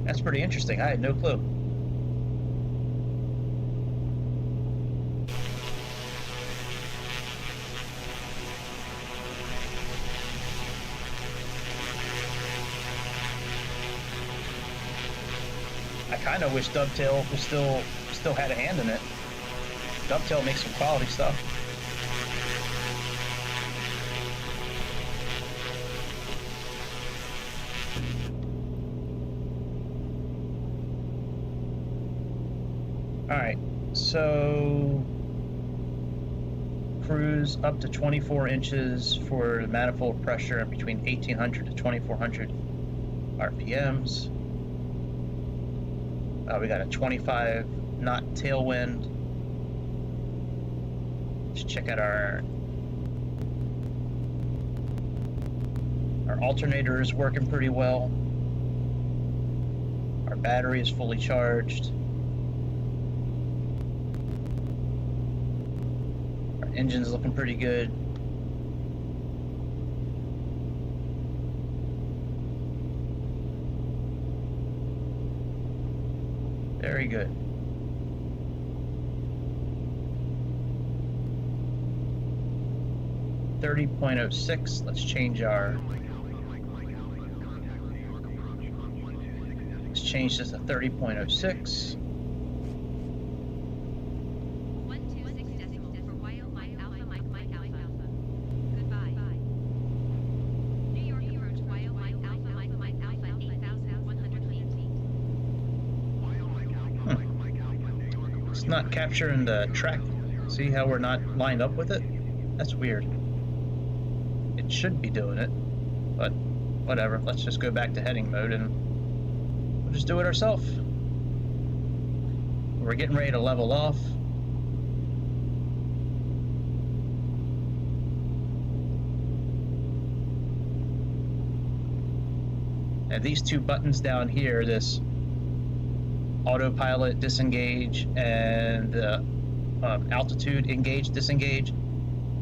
That's pretty interesting. I had no clue. I kind of wish Dovetail was still had a hand in it. Dovetail makes some quality stuff. Alright, so cruise up to 24 inches for the manifold pressure and between 1800 to 2400 RPMs. We got a 25 knot tailwind. Let's check out our alternator is working pretty well. Our battery is fully charged. Our engine's looking pretty good. Very good. .06. Let's change our. Let's change this to 30.06. 126 decibels for Wyo Mike Alpha Mike Mike Alpha. Goodbye. New York approach Wyo Mike Alpha Mike Mike Alpha 8180. It's not capturing the track. See how we're not lined up with it? That's weird. It should be doing it, but whatever. Let's just go back to heading mode and we'll just do it ourselves. We're getting ready to level off. And these two buttons down here, this autopilot disengage and the altitude engage disengage,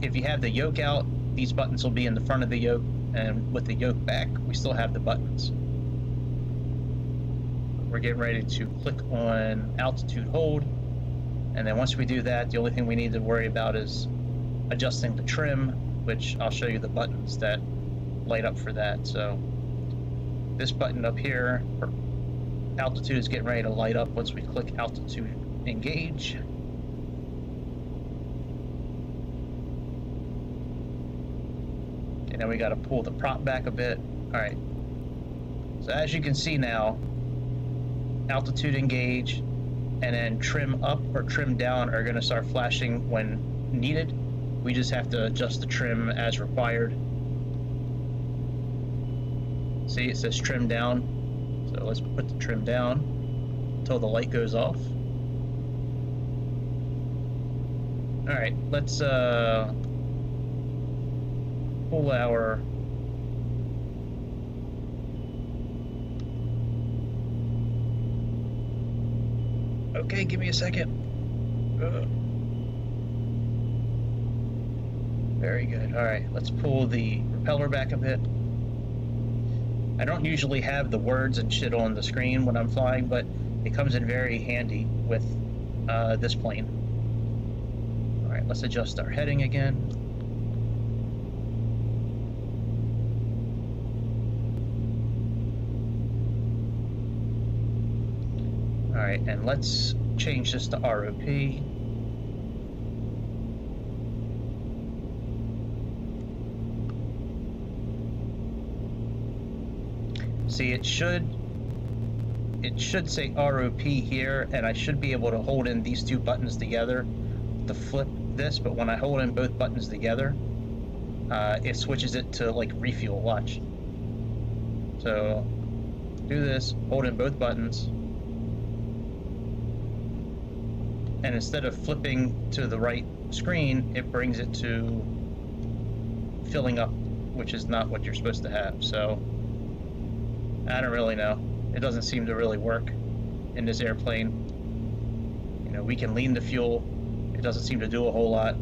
if you have the yoke out, these buttons will be in the front of the yoke, and with the yoke back, we still have the buttons. We're getting ready to click on altitude hold, and then once we do that, the only thing we need to worry about is adjusting the trim, which I'll show you the buttons that light up for that. So this button up here for altitude is getting ready to light up once we click altitude engage. And then we got to pull the prop back a bit. All right. So as you can see now, altitude engage and then trim up or trim down are going to start flashing when needed. We just have to adjust the trim as required. See, it says trim down. So let's put the trim down until the light goes off. All right, let's pull our okay, give me a second. Very good. All right, let's pull the propeller back a bit. I don't usually have the words and shit on the screen when I'm flying, but it comes in very handy with this plane. All right, let's adjust our heading again. All right, and let's change this to ROP. See, it should say ROP here, and I should be able to hold in these two buttons together to flip this, but when I hold in both buttons together, it switches it to like refuel. Watch. So do this, hold in both buttons, and instead of flipping to the right screen, it brings it to filling up, which is not what you're supposed to have. So I don't really know. It doesn't seem to really work in this airplane. You know, we can lean the fuel. It doesn't seem to do a whole lot.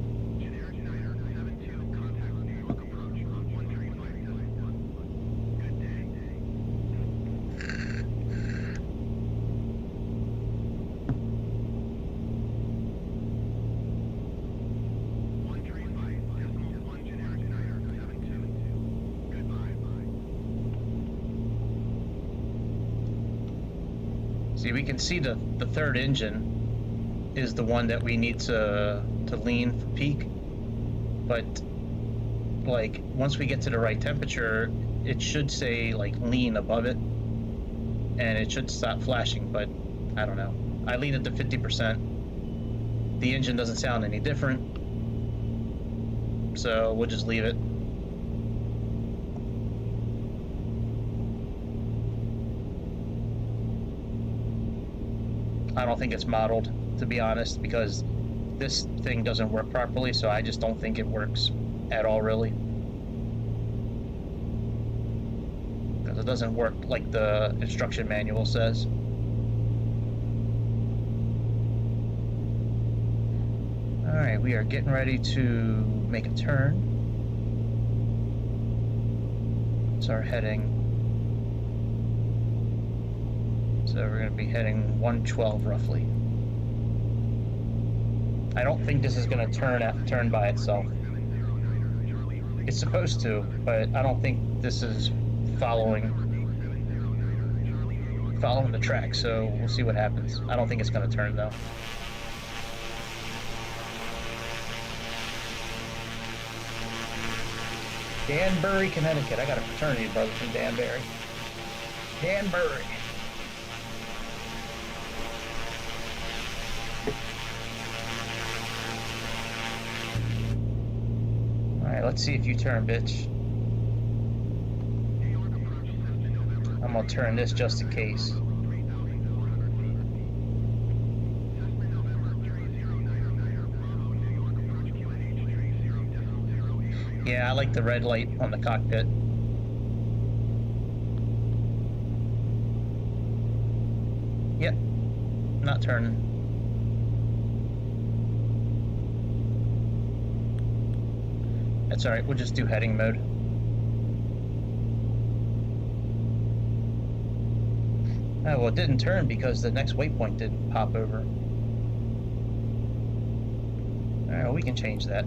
See, we can see the third engine is the one that we need to lean for peak, but like once we get to the right temperature, it should say like lean above it, and it should stop flashing. But I don't know. I lean it to 50%. The engine doesn't sound any different, so we'll just leave it. I don't think it's modeled, to be honest, because this thing doesn't work properly, so I just don't think it works at all, really. Because it doesn't work like the instruction manual says. Alright, we are getting ready to make a turn. It's our heading. So we're going to be heading 112 roughly. I don't think this is going to turn by itself. It's supposed to, but I don't think this is following the track, so we'll see what happens. I don't think it's going to turn though. Danbury, Connecticut. I got a fraternity brother from Danbury. Danbury. Let's see if you turn, bitch. I'm gonna turn this just in case. Yeah, I like the red light on the cockpit. Yep, not turning. That's alright, we'll just do heading mode. Oh, well, it didn't turn because the next waypoint didn't pop over. Alright, well, we can change that.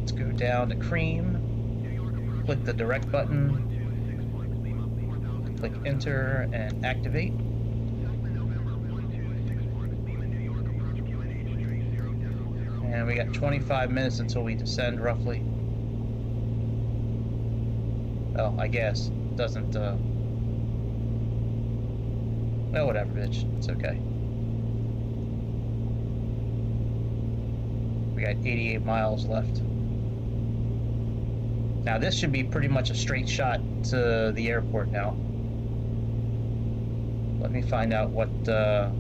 Let's go down to cream, click the direct button, click enter and activate. And we got 25 minutes until we descend, roughly. Oh, I guess. It doesn't, well, whatever, bitch. It's okay. We got 88 miles left. Now, this should be pretty much a straight shot to the airport now. Let me find out what, the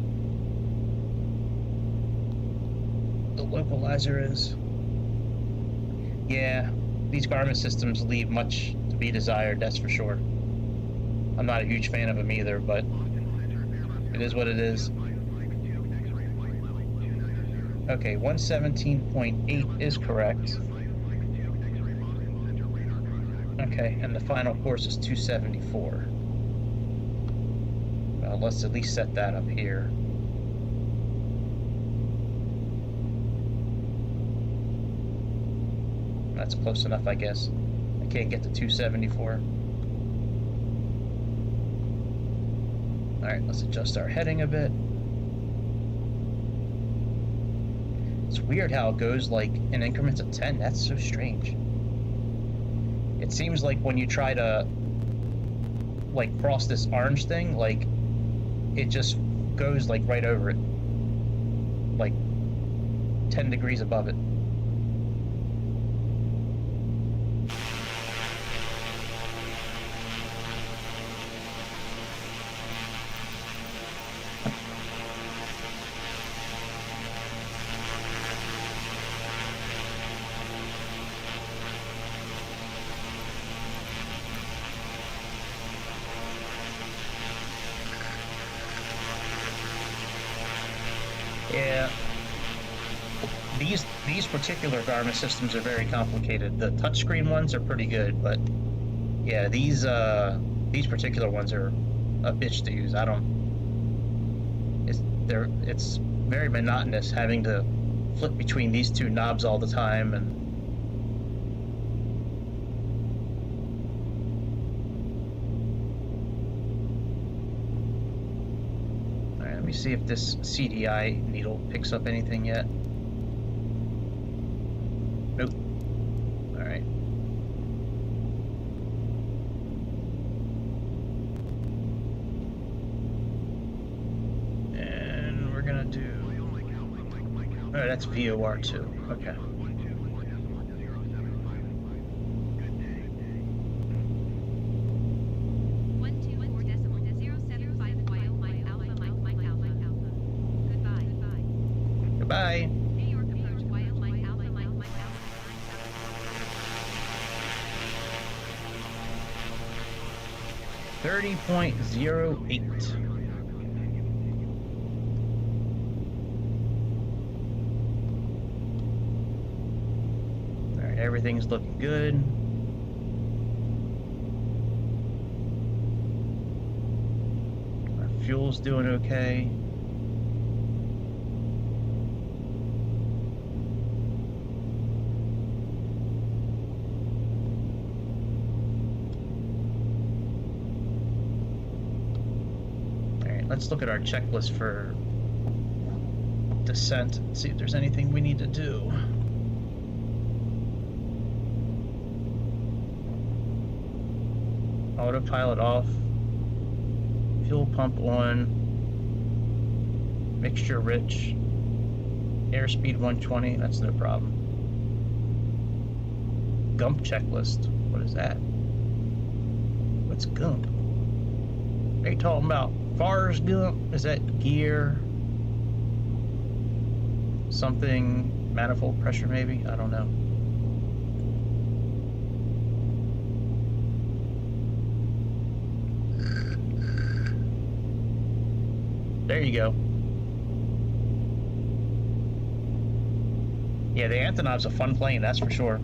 localizer is. Yeah, these Garmin systems leave much to be desired, that's for sure. I'm not a huge fan of them either, but it is what it is. Okay, 117.8 is correct. Okay, and the final course is 274. Well, let's at least set that up here. That's close enough, I guess. I can't get to 274. Alright, let's adjust our heading a bit. It's weird how it goes like in increments of 10. That's so strange. It seems like when you try to like cross this orange thing, like it just goes like right over it, like 10 degrees above it. Yeah, these particular Garmin systems are very complicated. The touchscreen ones are pretty good, but yeah, these particular ones are a bitch to use. I don't. It's very monotonous having to flip between these two knobs all the time, and all right, let me see if this CDI needle picks up anything yet. Nope. All right. And we're gonna do. Oh, that's VOR too. Okay. Goodbye. New York approach Wild Mike Alpha Mike Alpha 30.08. All right, everything's looking good. Our fuel's doing okay. Let's look at our checklist for descent and see if there's anything we need to do. Autopilot off, fuel pump on, mixture rich, airspeed 120, that's no problem. Gump checklist, what is that? What's gump? What are you talking about? Fars gump? Is that gear? Something, manifold pressure maybe? I don't know. There you go. Yeah, the Antonov's a fun plane, that's for sure.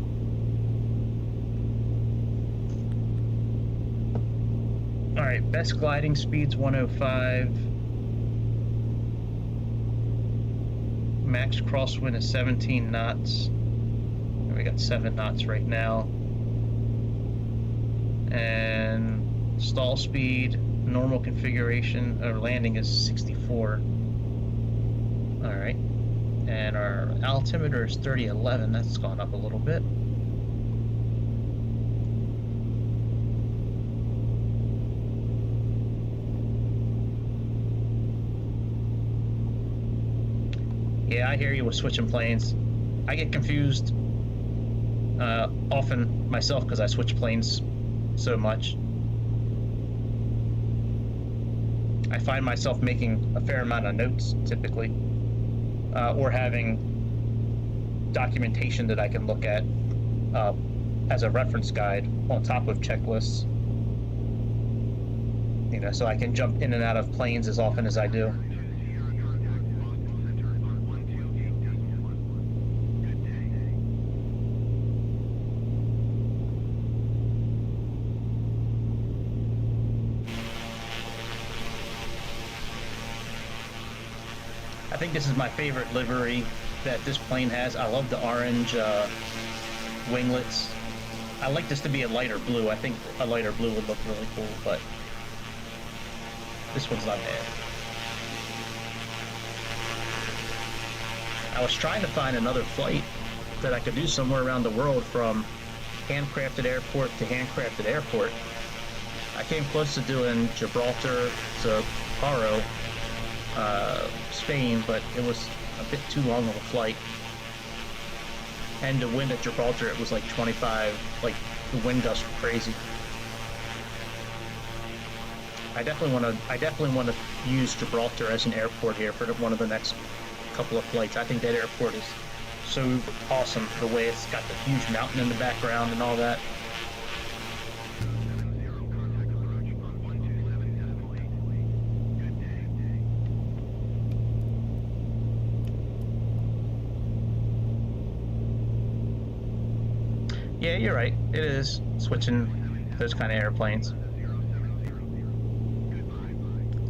Alright, best gliding speed's 105. Max crosswind is 17 knots. We got 7 knots right now. And stall speed, normal configuration, or landing is 64. Alright. And our altimeter is 3011. That's gone up a little bit. Yeah, I hear you with switching planes. I get confused often myself because I switch planes so much. I find myself making a fair amount of notes typically, or having documentation that I can look at as a reference guide on top of checklists. You know, so I can jump in and out of planes as often as I do. I think this is my favorite livery that this plane has. I love the orange winglets. I like this to be a lighter blue. I think a lighter blue would look really cool, but this one's not bad. I was trying to find another flight that I could do somewhere around the world from handcrafted airport to handcrafted airport. I came close to doing Gibraltar to Paro, Spain, but it was a bit too long of a flight. And the wind at Gibraltar, it was like 25, like the wind gusts were crazy. I definitely want to use Gibraltar as an airport here for one of the next couple of flights. I think that airport is so awesome, the way it's got the huge mountain in the background and all that. Yeah, you're right. It is switching those kind of airplanes.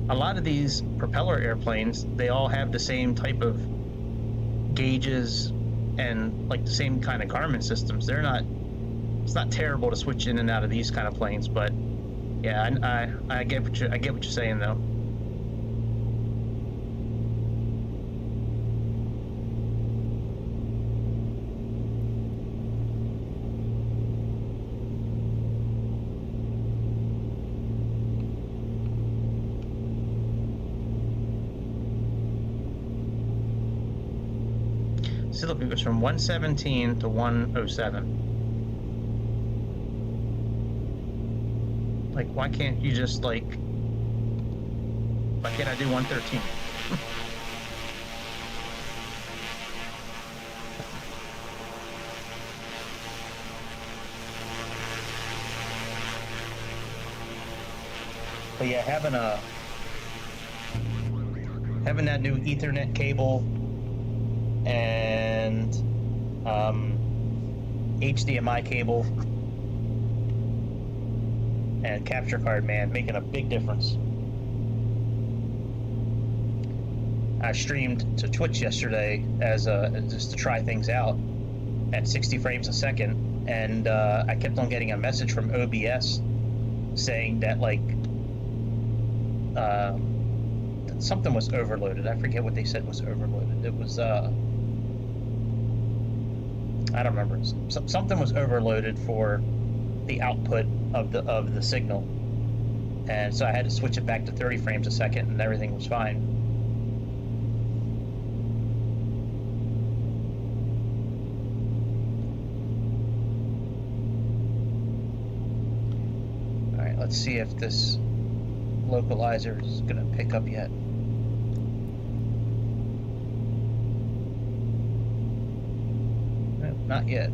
A lot of these propeller airplanes, they all have the same type of gauges and like the same kind of Garmin systems. It's not terrible to switch in and out of these kind of planes, but yeah, I get what you're saying though. See, look, it was from 117 to 107. Like, why can't you just, like, why can't I do 113? But yeah, having that new Ethernet cable and HDMI cable and capture card, man, making a big difference. I streamed to Twitch yesterday as just to try things out at 60 frames a second, and I kept on getting a message from OBS saying that like something was overloaded. I forget what they said was overloaded. It was I don't remember. Something was overloaded for the output of the signal, and so I had to switch it back to 30 frames a second, and everything was fine. All right, let's see if this localizer is going to pick up yet. No, not yet.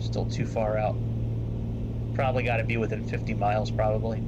Still too far out. Probably got to be within 50 miles, probably.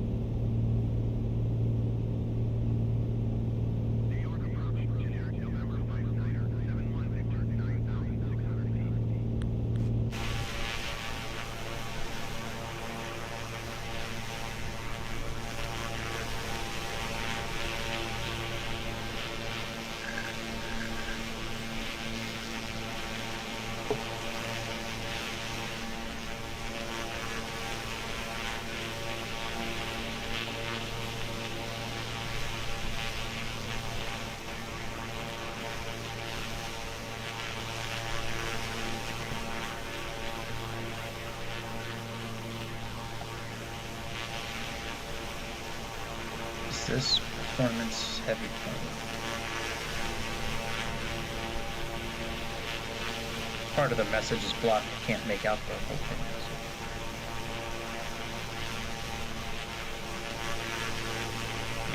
This performance heavy plane. Part of the message is blocked. I can't make out the whole thing.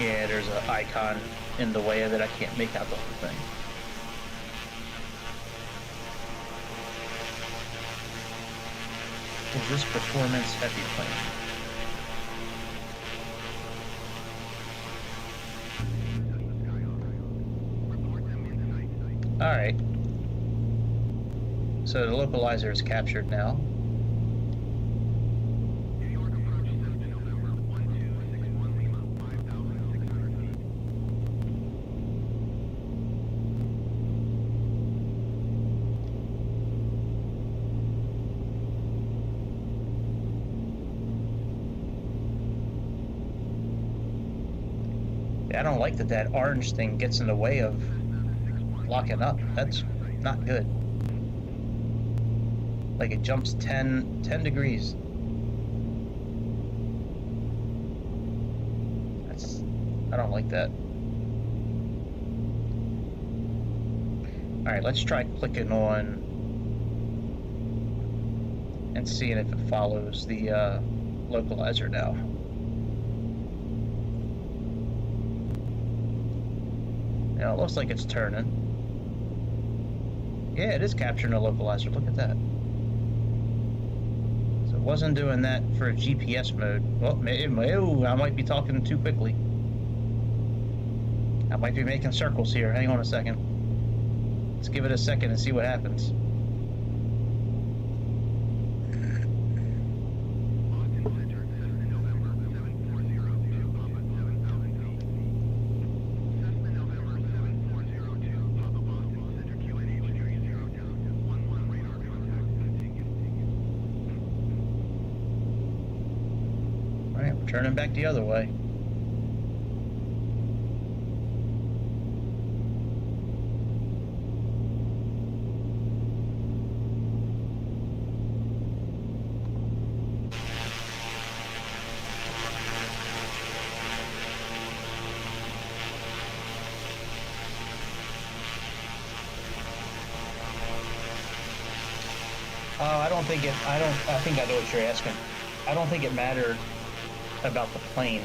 Yeah, there's an icon in the way of it. I can't make out the whole thing. Is this performance heavy plane? Alright, so the localizer is captured now. I don't like that orange thing gets in the way of locking up. That's not good. Like it jumps 10 degrees. I don't like that. Alright, let's try clicking on and seeing if it follows the localizer now. Now it looks like it's turning. Yeah, it is capturing a localizer. Look at that. So it wasn't doing that for GPS mode. Well, I might be talking too quickly. I might be making circles here. Hang on a second. Let's give it a second and see what happens. All right, we're turning back the other way. Oh, I think I know what you're asking. I don't think it mattered about the plane.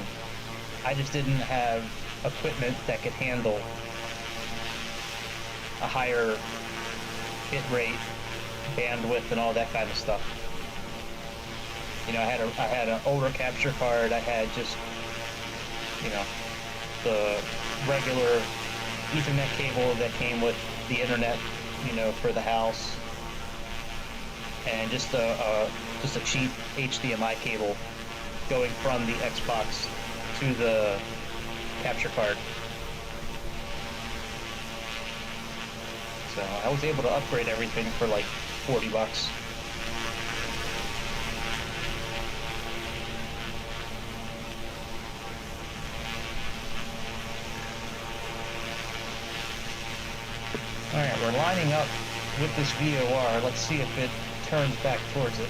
I just didn't have equipment that could handle a higher bit rate, bandwidth, and all that kind of stuff. You know, I had an older capture card. I had just, you know, the regular Ethernet cable that came with the internet, you know, for the house. And just a cheap HDMI cable going from the Xbox to the capture card. So I was able to upgrade everything for like $40. All right, we're lining up with this VOR. Let's see if it turns back towards it.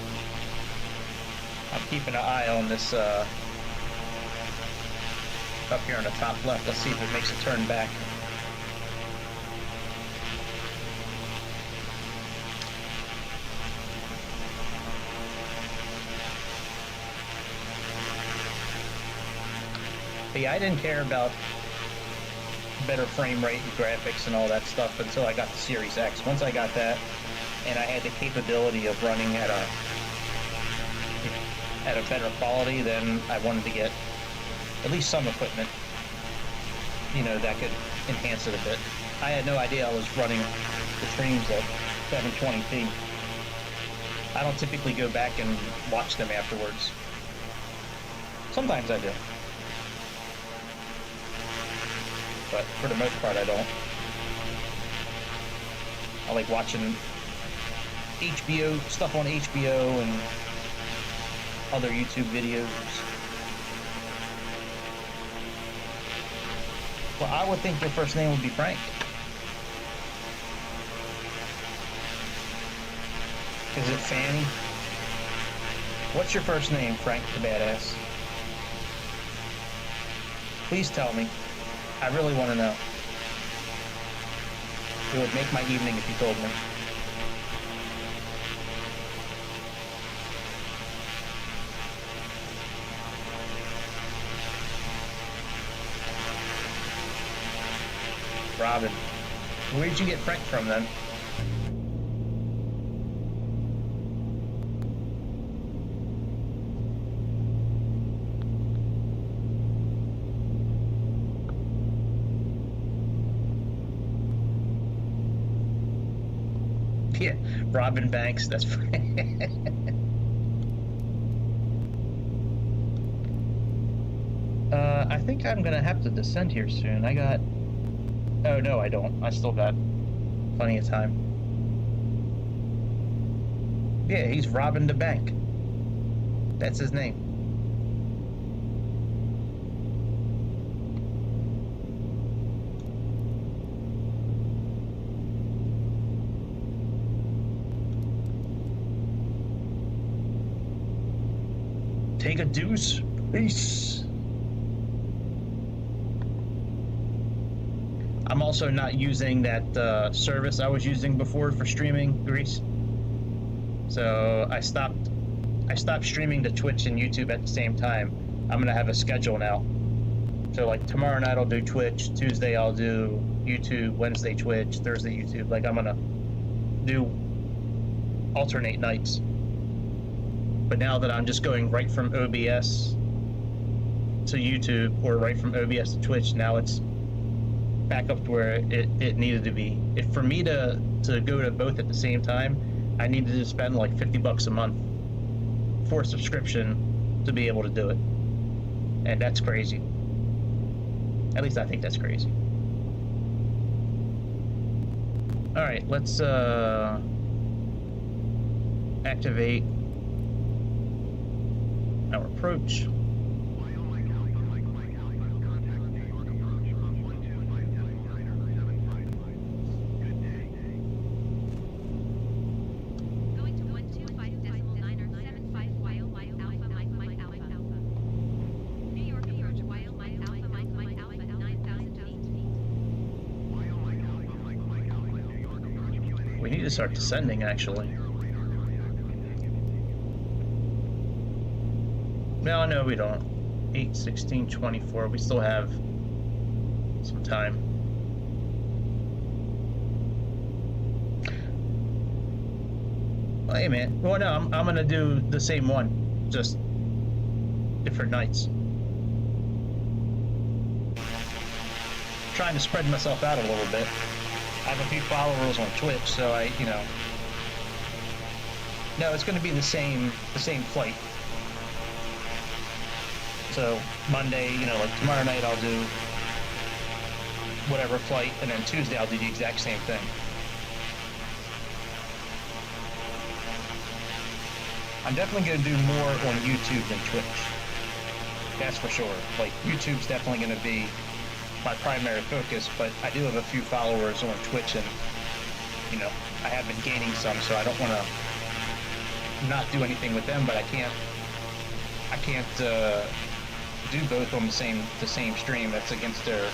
I'm keeping an eye on this up here on the top left. Let's see if it makes it turn back. But yeah, I didn't care about better frame rate and graphics and all that stuff until I got the Series X. Once I got that, and I had the capability of running at a better quality, then I wanted to get at least some equipment, you know, that could enhance it a bit. I had no idea I was running the streams at 720p. I don't typically go back and watch them afterwards. Sometimes I do, but for the most part I don't. I like watching HBO, stuff on HBO and other YouTube videos. Well, I would think your first name would be Frank. Is it Fanny? What's your first name, Frank the Badass? Please tell me. I really want to know. It would make my evening if you told me. Robin. Where did you get Frank from then? Yeah, Robin Banks, that's I think I'm gonna have to descend here soon. I got... Oh, no, I don't. I still got plenty of time. Yeah, he's robbing the bank. That's his name. Take a deuce. Peace. I'm also not using that service I was using before for streaming Greece. So I stopped streaming to Twitch and YouTube at the same time. I'm gonna have a schedule now. So like tomorrow night I'll do Twitch, Tuesday I'll do YouTube, Wednesday Twitch, Thursday YouTube. Like I'm gonna do alternate nights. But now that I'm just going right from OBS to YouTube or right from OBS to Twitch, now it's back up to where it needed to be. If for me to go to both at the same time, I needed to spend like $50 a month for a subscription to be able to do it. And that's crazy. At least I think that's crazy. Alright, let's activate our approach. Going to 125.975 while Alpha Mike Alpha. New York approach while Mike Alpha Alpha 9,000 feet. We need to start descending, actually. No, we don't. 8, 16, 24. We still have some time. Well, hey, man. Well, no, I'm gonna do the same one, just different nights. Trying to spread myself out a little bit. I have a few followers on Twitch, so No, it's gonna be the same flight. So Monday, like tomorrow night I'll do whatever flight, and then Tuesday I'll do the exact same thing. I'm definitely going to do more on YouTube than Twitch. That's for sure. Like, YouTube's definitely going to be my primary focus, but I do have a few followers on Twitch, and, I have been gaining some, so I don't want to not do anything with them, but I can't do both on the same stream. That's against their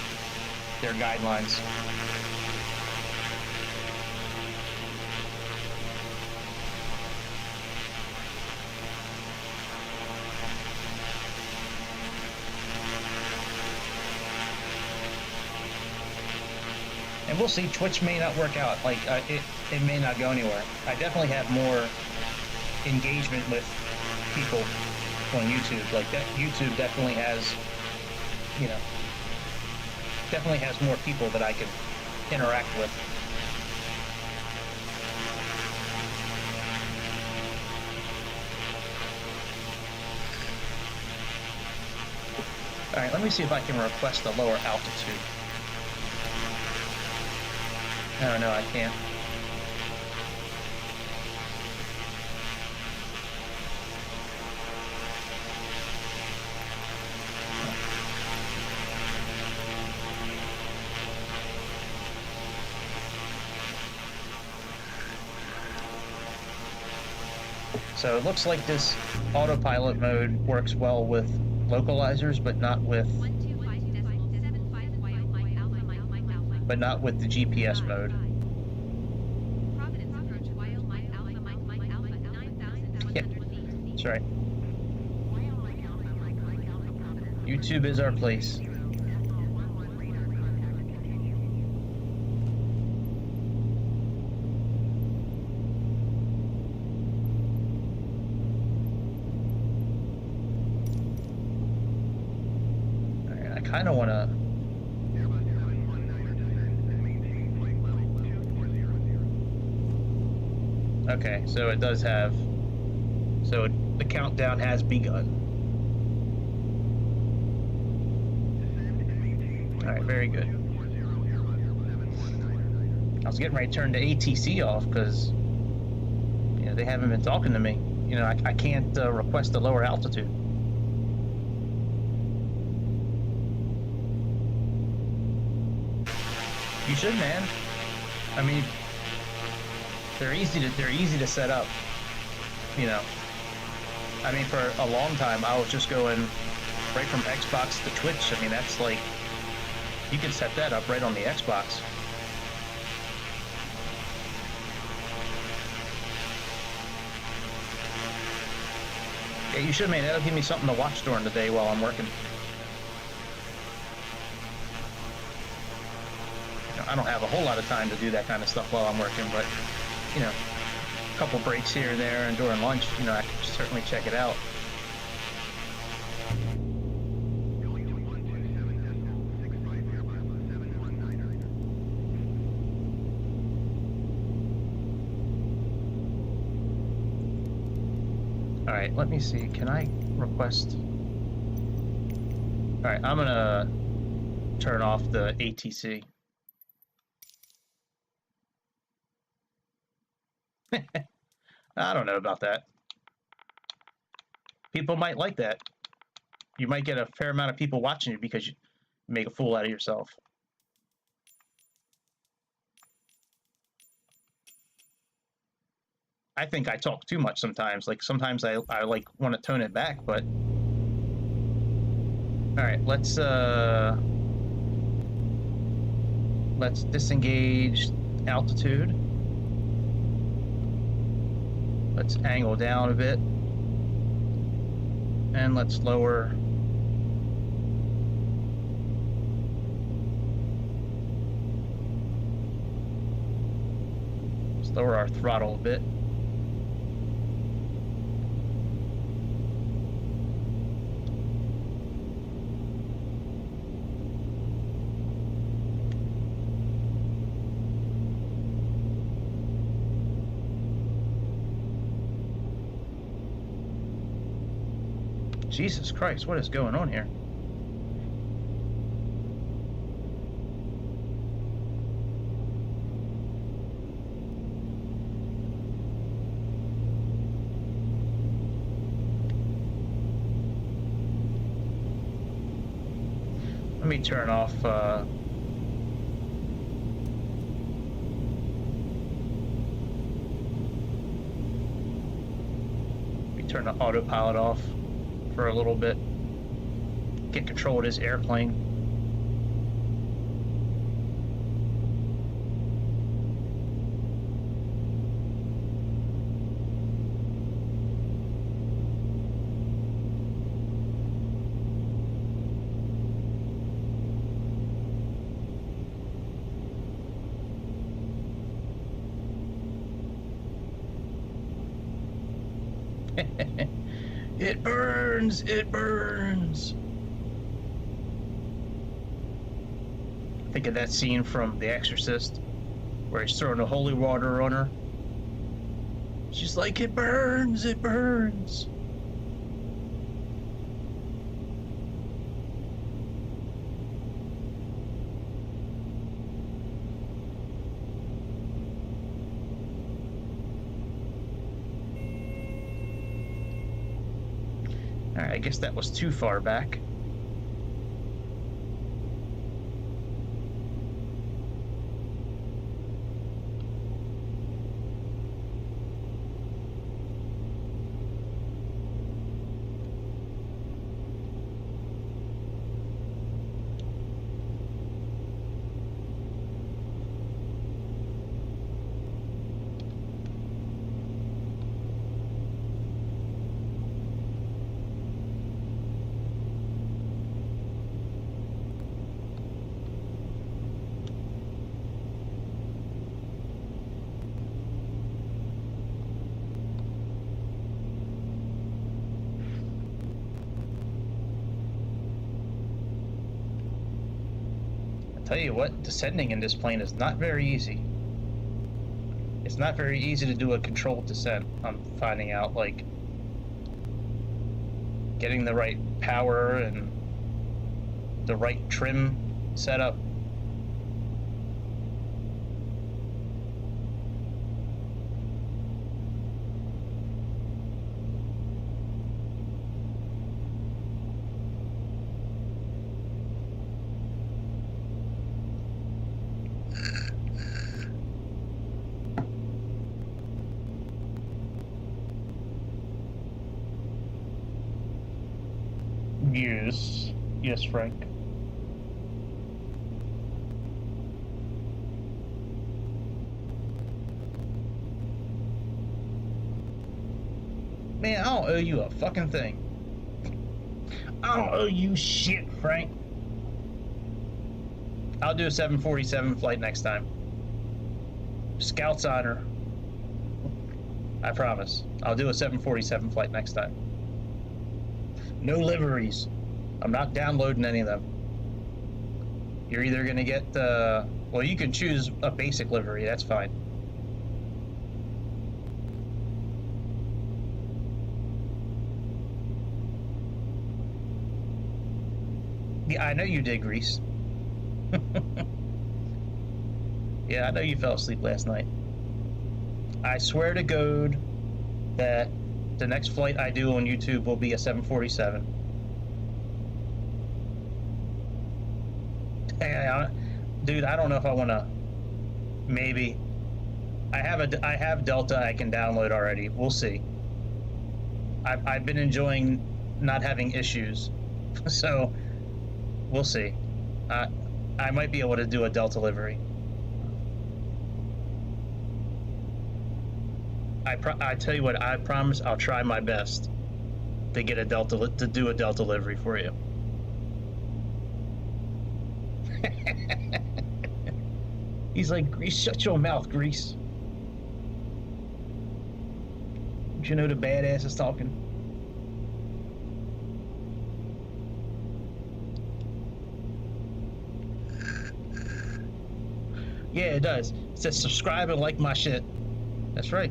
guidelines. And we'll see. Twitch may not work out. Like it may not go anywhere. I definitely have more engagement with people on YouTube. Like that, YouTube definitely has, definitely has more people that I can interact with. All right, let me see if I can request a lower altitude. No, I can't. So it looks like this autopilot mode works well with localizers, but not with the GPS mode. Yep, that's right. YouTube is our place. Alright, I kind of want to... Okay, so it does have... So the countdown has begun. Alright, very good. I was getting ready to turn the ATC off because, they haven't been talking to me. I can't request a lower altitude. You should, man. I mean, they're easy to set up. I mean, for a long time, I was just going right from Xbox to Twitch. I mean, that's like, you can set that up right on the Xbox. Yeah, you should, man. That'll give me something to watch during the day while I'm working. You know, I don't have a whole lot of time to do that kind of stuff while I'm working, but, you know, a couple breaks here and there and during lunch, you know, I can certainly check it out. All right, let me see. Can I request? All right, I'm gonna turn off the ATC. I don't know about that. People might like that. You might get a fair amount of people watching you because you make a fool out of yourself. I think I talk too much sometimes. Like sometimes I like want to tone it back, but all right, let's disengage altitude. Let's angle down a bit. And let's lower. Let's lower our throttle a bit. Jesus Christ, what is going on here? Let me turn off turn the autopilot off for a little bit. Get control of this airplane. It burns! It burns! Think of that scene from The Exorcist where he's throwing the holy water on her. She's like, it burns! It burns! Alright, I guess that was too far back. Tell you what, descending in this plane is not very easy. It's not very easy to do a controlled descent. I'm finding out, like, getting the right power and the right trim set up. Yes. Yes, Frank. Man, I don't owe you a fucking thing. I don't owe you shit, Frank. I'll do a 747 flight next time. Scout's honor. I promise. I'll do a 747 flight next time. No liveries. I'm not downloading any of them. You're either going to get well, you can choose a basic livery. That's fine. Yeah, I know you did, Grease. Yeah, I know you fell asleep last night. I swear to God that the next flight I do on YouTube will be a 747. Dude, I don't know if I want to. Maybe. I have Delta I can download already. We'll see. I've been enjoying not having issues, so we'll see. I might be able to do a Delta livery. I tell you what, I promise I'll try my best to get a Delta, to do a Delta livery for you. He's like, Grease, shut your mouth, Grease. Don't you know the badass is talking? Yeah, it does. It says subscribe and like my shit. That's right.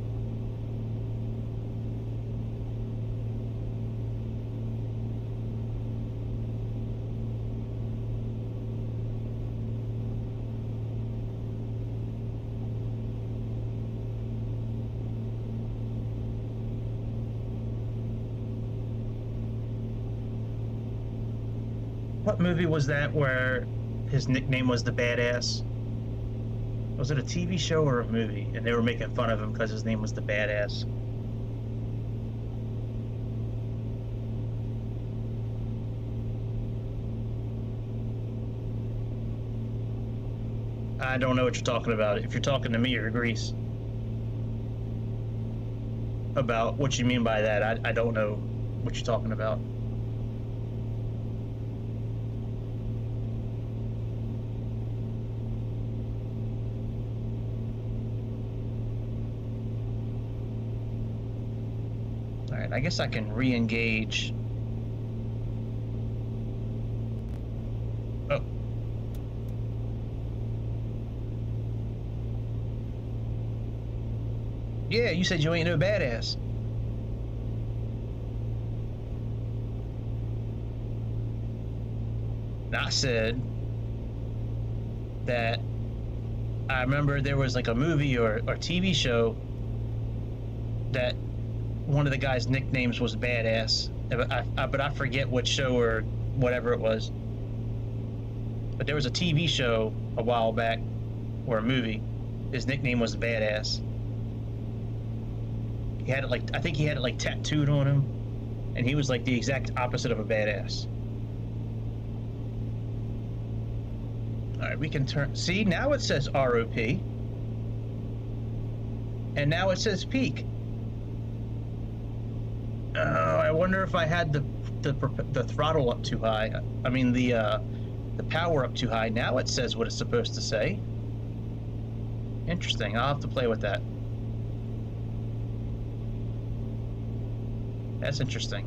What movie was that where his nickname was the Badass? Was it a TV show or a movie? And they were making fun of him because his name was the Badass. I don't know what you're talking about. If you're talking to me or Grease about what you mean by that, I don't know what you're talking about. Alright, I guess I can re-engage. Oh. Yeah, you said you ain't no badass. I said that I remember there was like a movie or TV show that one of the guys' nicknames was Badass, but I forget what show or whatever it was. But there was a TV show a while back, or a movie. His nickname was Badass. He had it like, I think he had it like tattooed on him, and he was like the exact opposite of a badass. All right, we can turn. See, now it says ROP, and now it says peak. Oh, I wonder if I had the throttle up too high. I mean the power up too high. Now it says what it's supposed to say. Interesting. I'll have to play with that. That's interesting.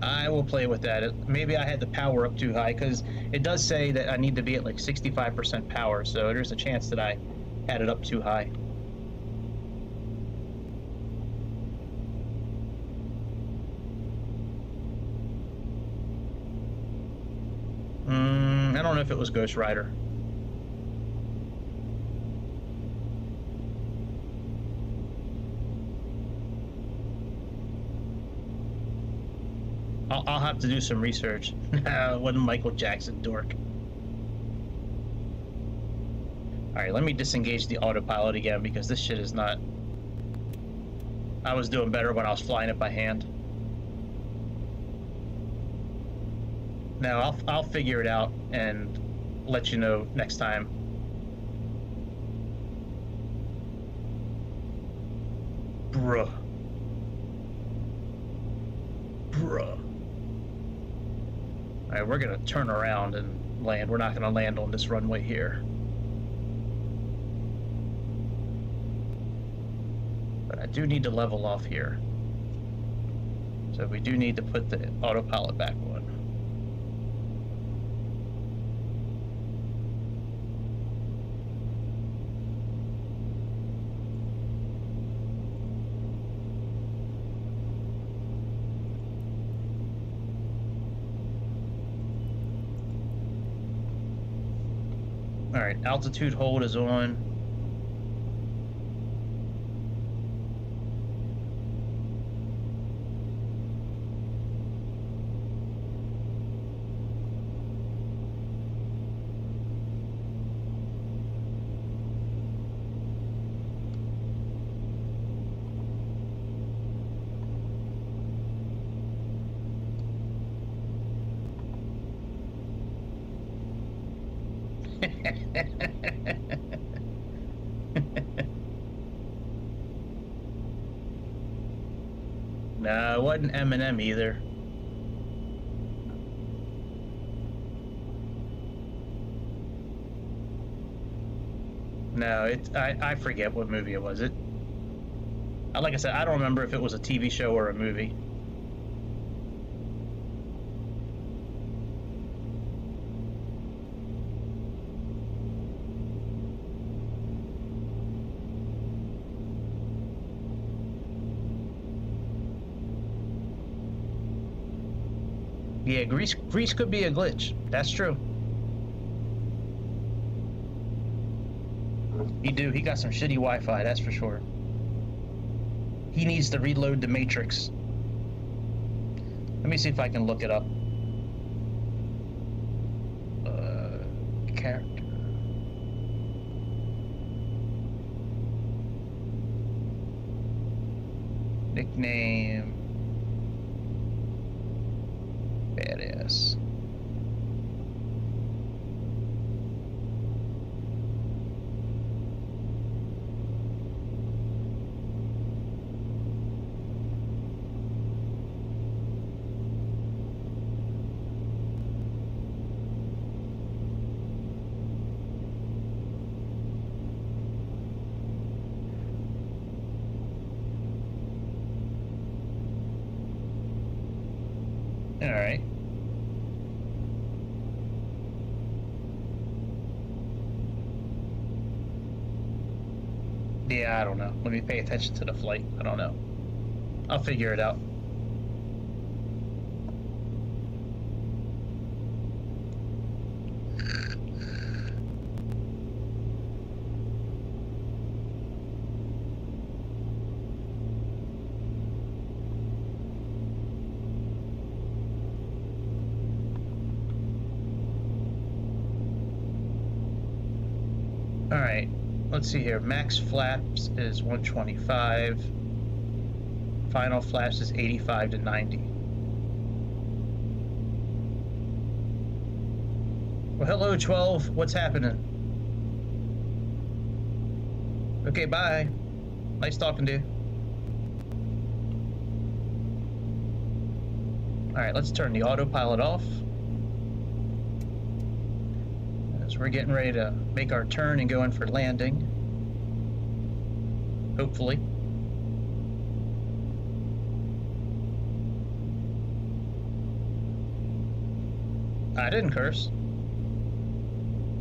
I will play with that. Maybe I had the power up too high, because it does say that I need to be at like 65% power, so there's a chance that I had it up too high. I don't know if it was Ghost Rider. I'll have to do some research. What a Michael Jackson dork. Alright, let me disengage the autopilot again, because this shit is not... I was doing better when I was flying it by hand. No, I'll figure it out and let you know next time. Bruh. Alright, we're gonna turn around and land. We're not gonna land on this runway here. But I do need to level off here. So we do need to put the autopilot back on. Alright, altitude hold is on. No, it wasn't M&M either. No, I forget what movie it was. Like I said, I don't remember if it was a TV show or a movie. Yeah, Greece could be a glitch. That's true. He got some shitty Wi-Fi, that's for sure. He needs to reload the matrix. Let me see if I can look it up. Character. Nickname. Badass. All right. Yeah, I don't know. Let me pay attention to the flight. I don't know. I'll figure it out. All right. Let's see here. Max flaps is 125. Final flaps is 85 to 90. Well, hello, 12. What's happening? Okay, bye. Nice talking to you. All right, let's turn the autopilot off. As we're getting ready to make our turn and go in for landing. Hopefully. I didn't curse.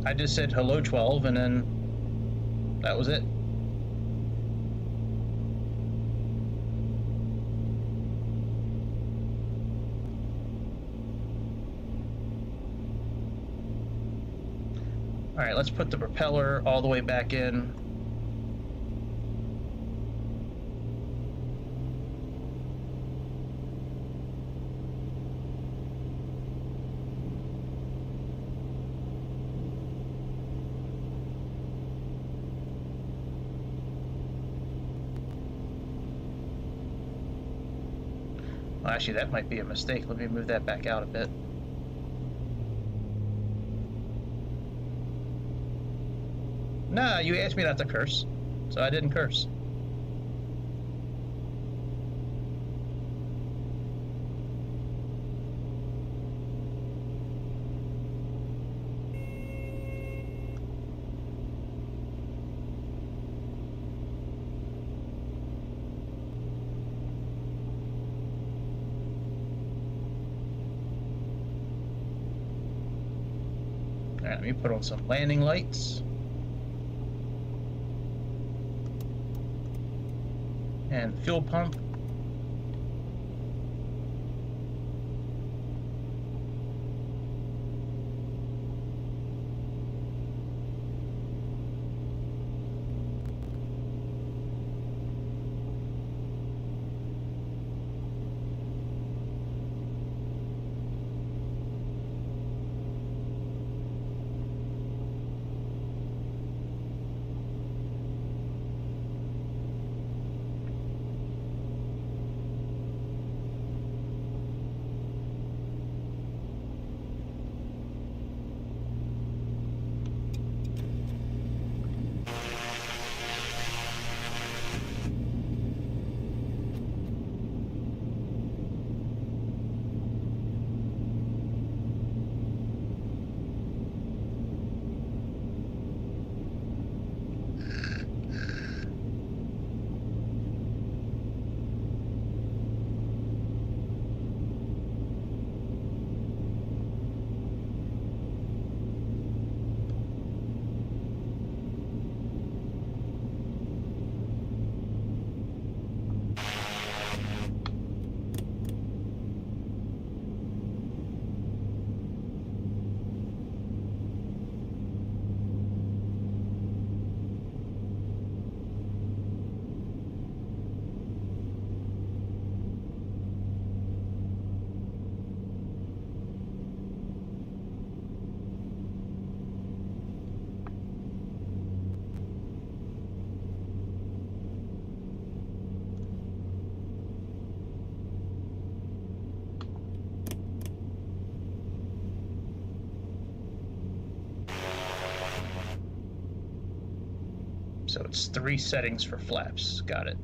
I just said hello 12 and then that was it. All right, let's put the propeller all the way back in. Well, actually, that might be a mistake. Let me move that back out a bit. Nah, you asked me not to curse, so I didn't curse. All right, let me put on some landing lights. And fuel pump. So it's 3 settings for flaps. Got it.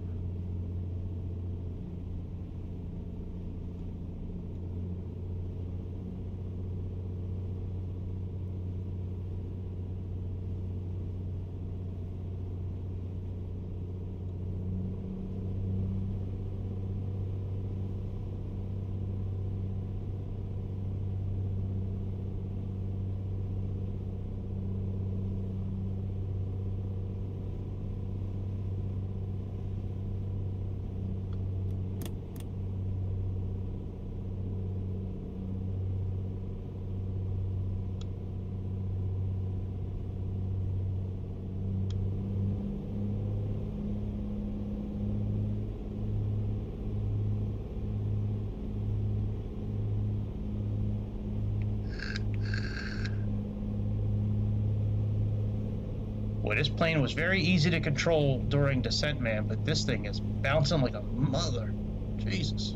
Boy, this plane was very easy to control during descent, man, but this thing is bouncing like a mother. Jesus.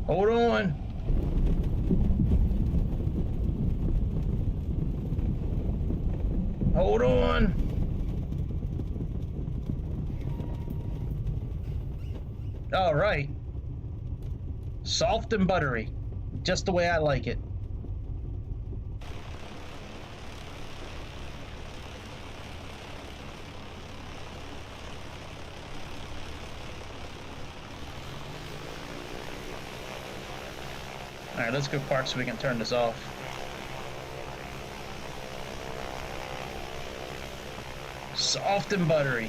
Hold on. Hold on. All right. Soft and buttery. Just the way I like it. All right, let's go park so we can turn this off. Soft and buttery.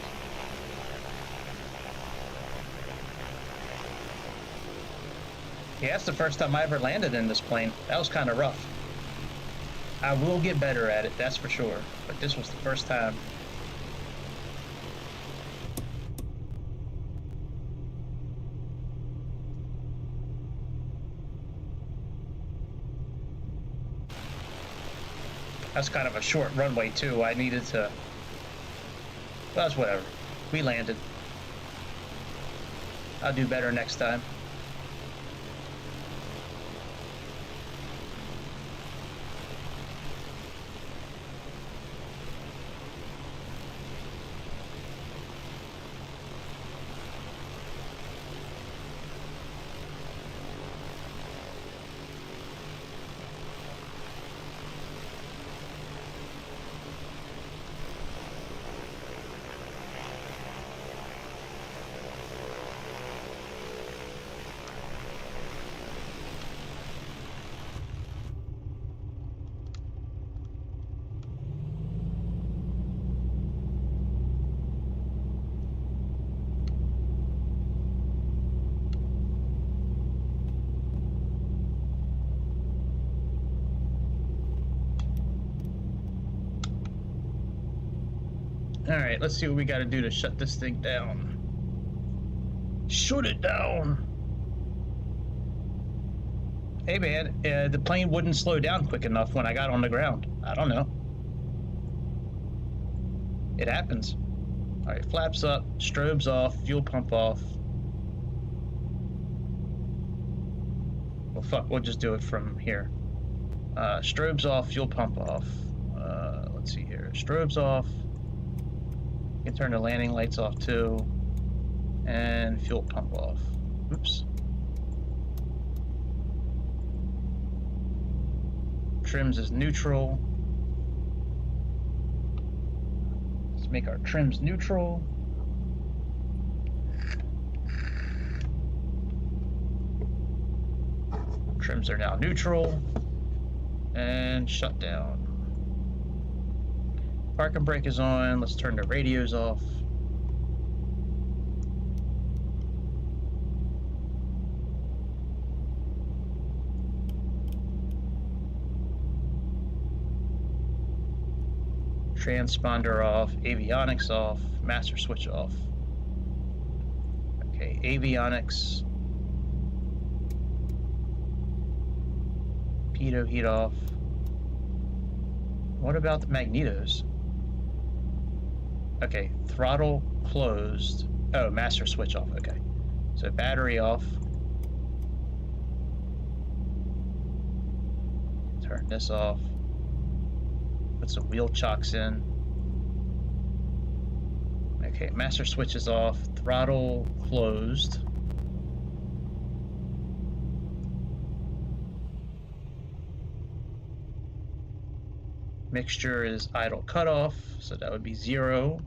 Yeah, that's the first time I ever landed in this plane. That was kind of rough. I will get better at it, that's for sure. But this was the first time. That's kind of a short runway too. I needed to. Well, that's whatever. We landed. I'll do better next time. Alright, let's see what we gotta do to shut this thing down. Shut it down! Hey man, the plane wouldn't slow down quick enough when I got on the ground. I don't know. It happens. Alright, flaps up, strobes off, fuel pump off. Well, fuck, we'll just do it from here. Strobes off, fuel pump off. Let's see here. Strobes off. You can turn the landing lights off too. And fuel pump off. Oops. Trims is neutral. Let's make our trims neutral. Trims are now neutral. And shut down. Parking brake is on. Let's turn the radios off. Transponder off, avionics off, master switch off. Okay, avionics. Pitot heat off. What about the magnetos? Okay, throttle closed. Oh, master switch off, okay. So battery off. Turn this off. Put some wheel chocks in. Okay, master switch is off. Throttle closed. Mixture is idle cutoff, so that would be 0.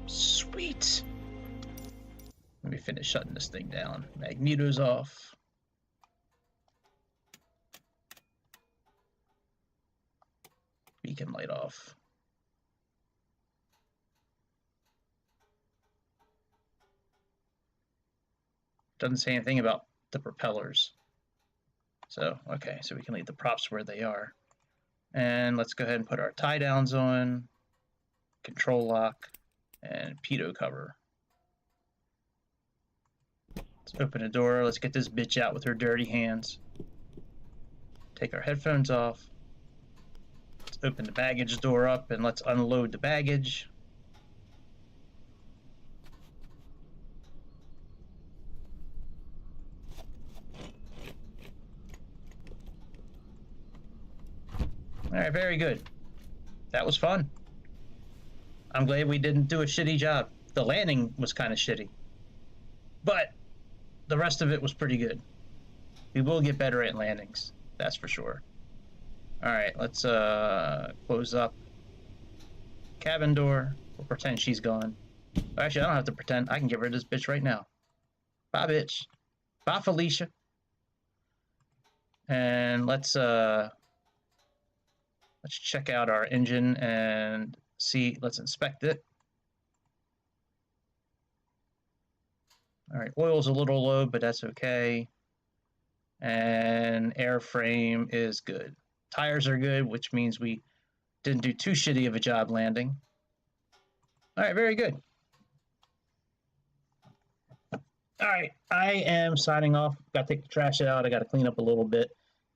Sweet. Let me finish shutting this thing down. Magneto's off. Beacon light off. Doesn't say anything about the propellers. So, okay, so we can leave the props where they are. And let's go ahead and put our tie downs on, control lock, and pitot cover. Let's open the door. Let's get this bitch out with her dirty hands. Take our headphones off. Let's open the baggage door up and let's unload the baggage. All right, very good. That was fun. I'm glad we didn't do a shitty job. The landing was kind of shitty, but the rest of it was pretty good. We will get better at landings, that's for sure. All right, let's close up cabin door. We'll pretend she's gone. Actually, I don't have to pretend. I can get rid of this bitch right now. Bye, bitch. Bye, Felicia. And let's check out our engine and see. Let's inspect it. All right, oil's a little low, but that's okay. And airframe is good. Tires are good, which means we didn't do too shitty of a job landing. All right, very good. All right, I am signing off. Got to take the trash out. I got to clean up a little bit.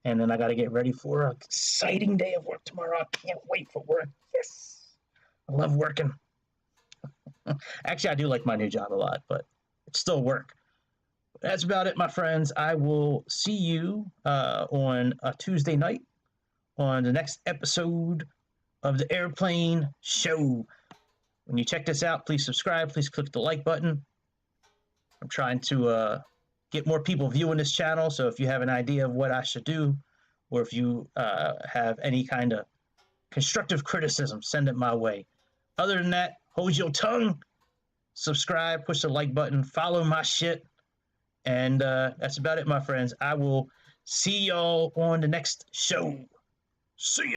And then I got to get ready for an exciting day of work tomorrow. I can't wait for work. Yes. I love working. Actually, I do like my new job a lot, but it's still work. That's about it, my friends. I will see you on a Tuesday night on the next episode of the Airplane Show. When you check this out, please subscribe. Please click the like button. I'm trying to get more people viewing this channel, so if you have an idea of what I should do, or if you have any kind of constructive criticism, send it my way. Other than that, hold your tongue, subscribe, push the like button, follow my shit, and that's about it, my friends. I will see y'all on the next show. See ya.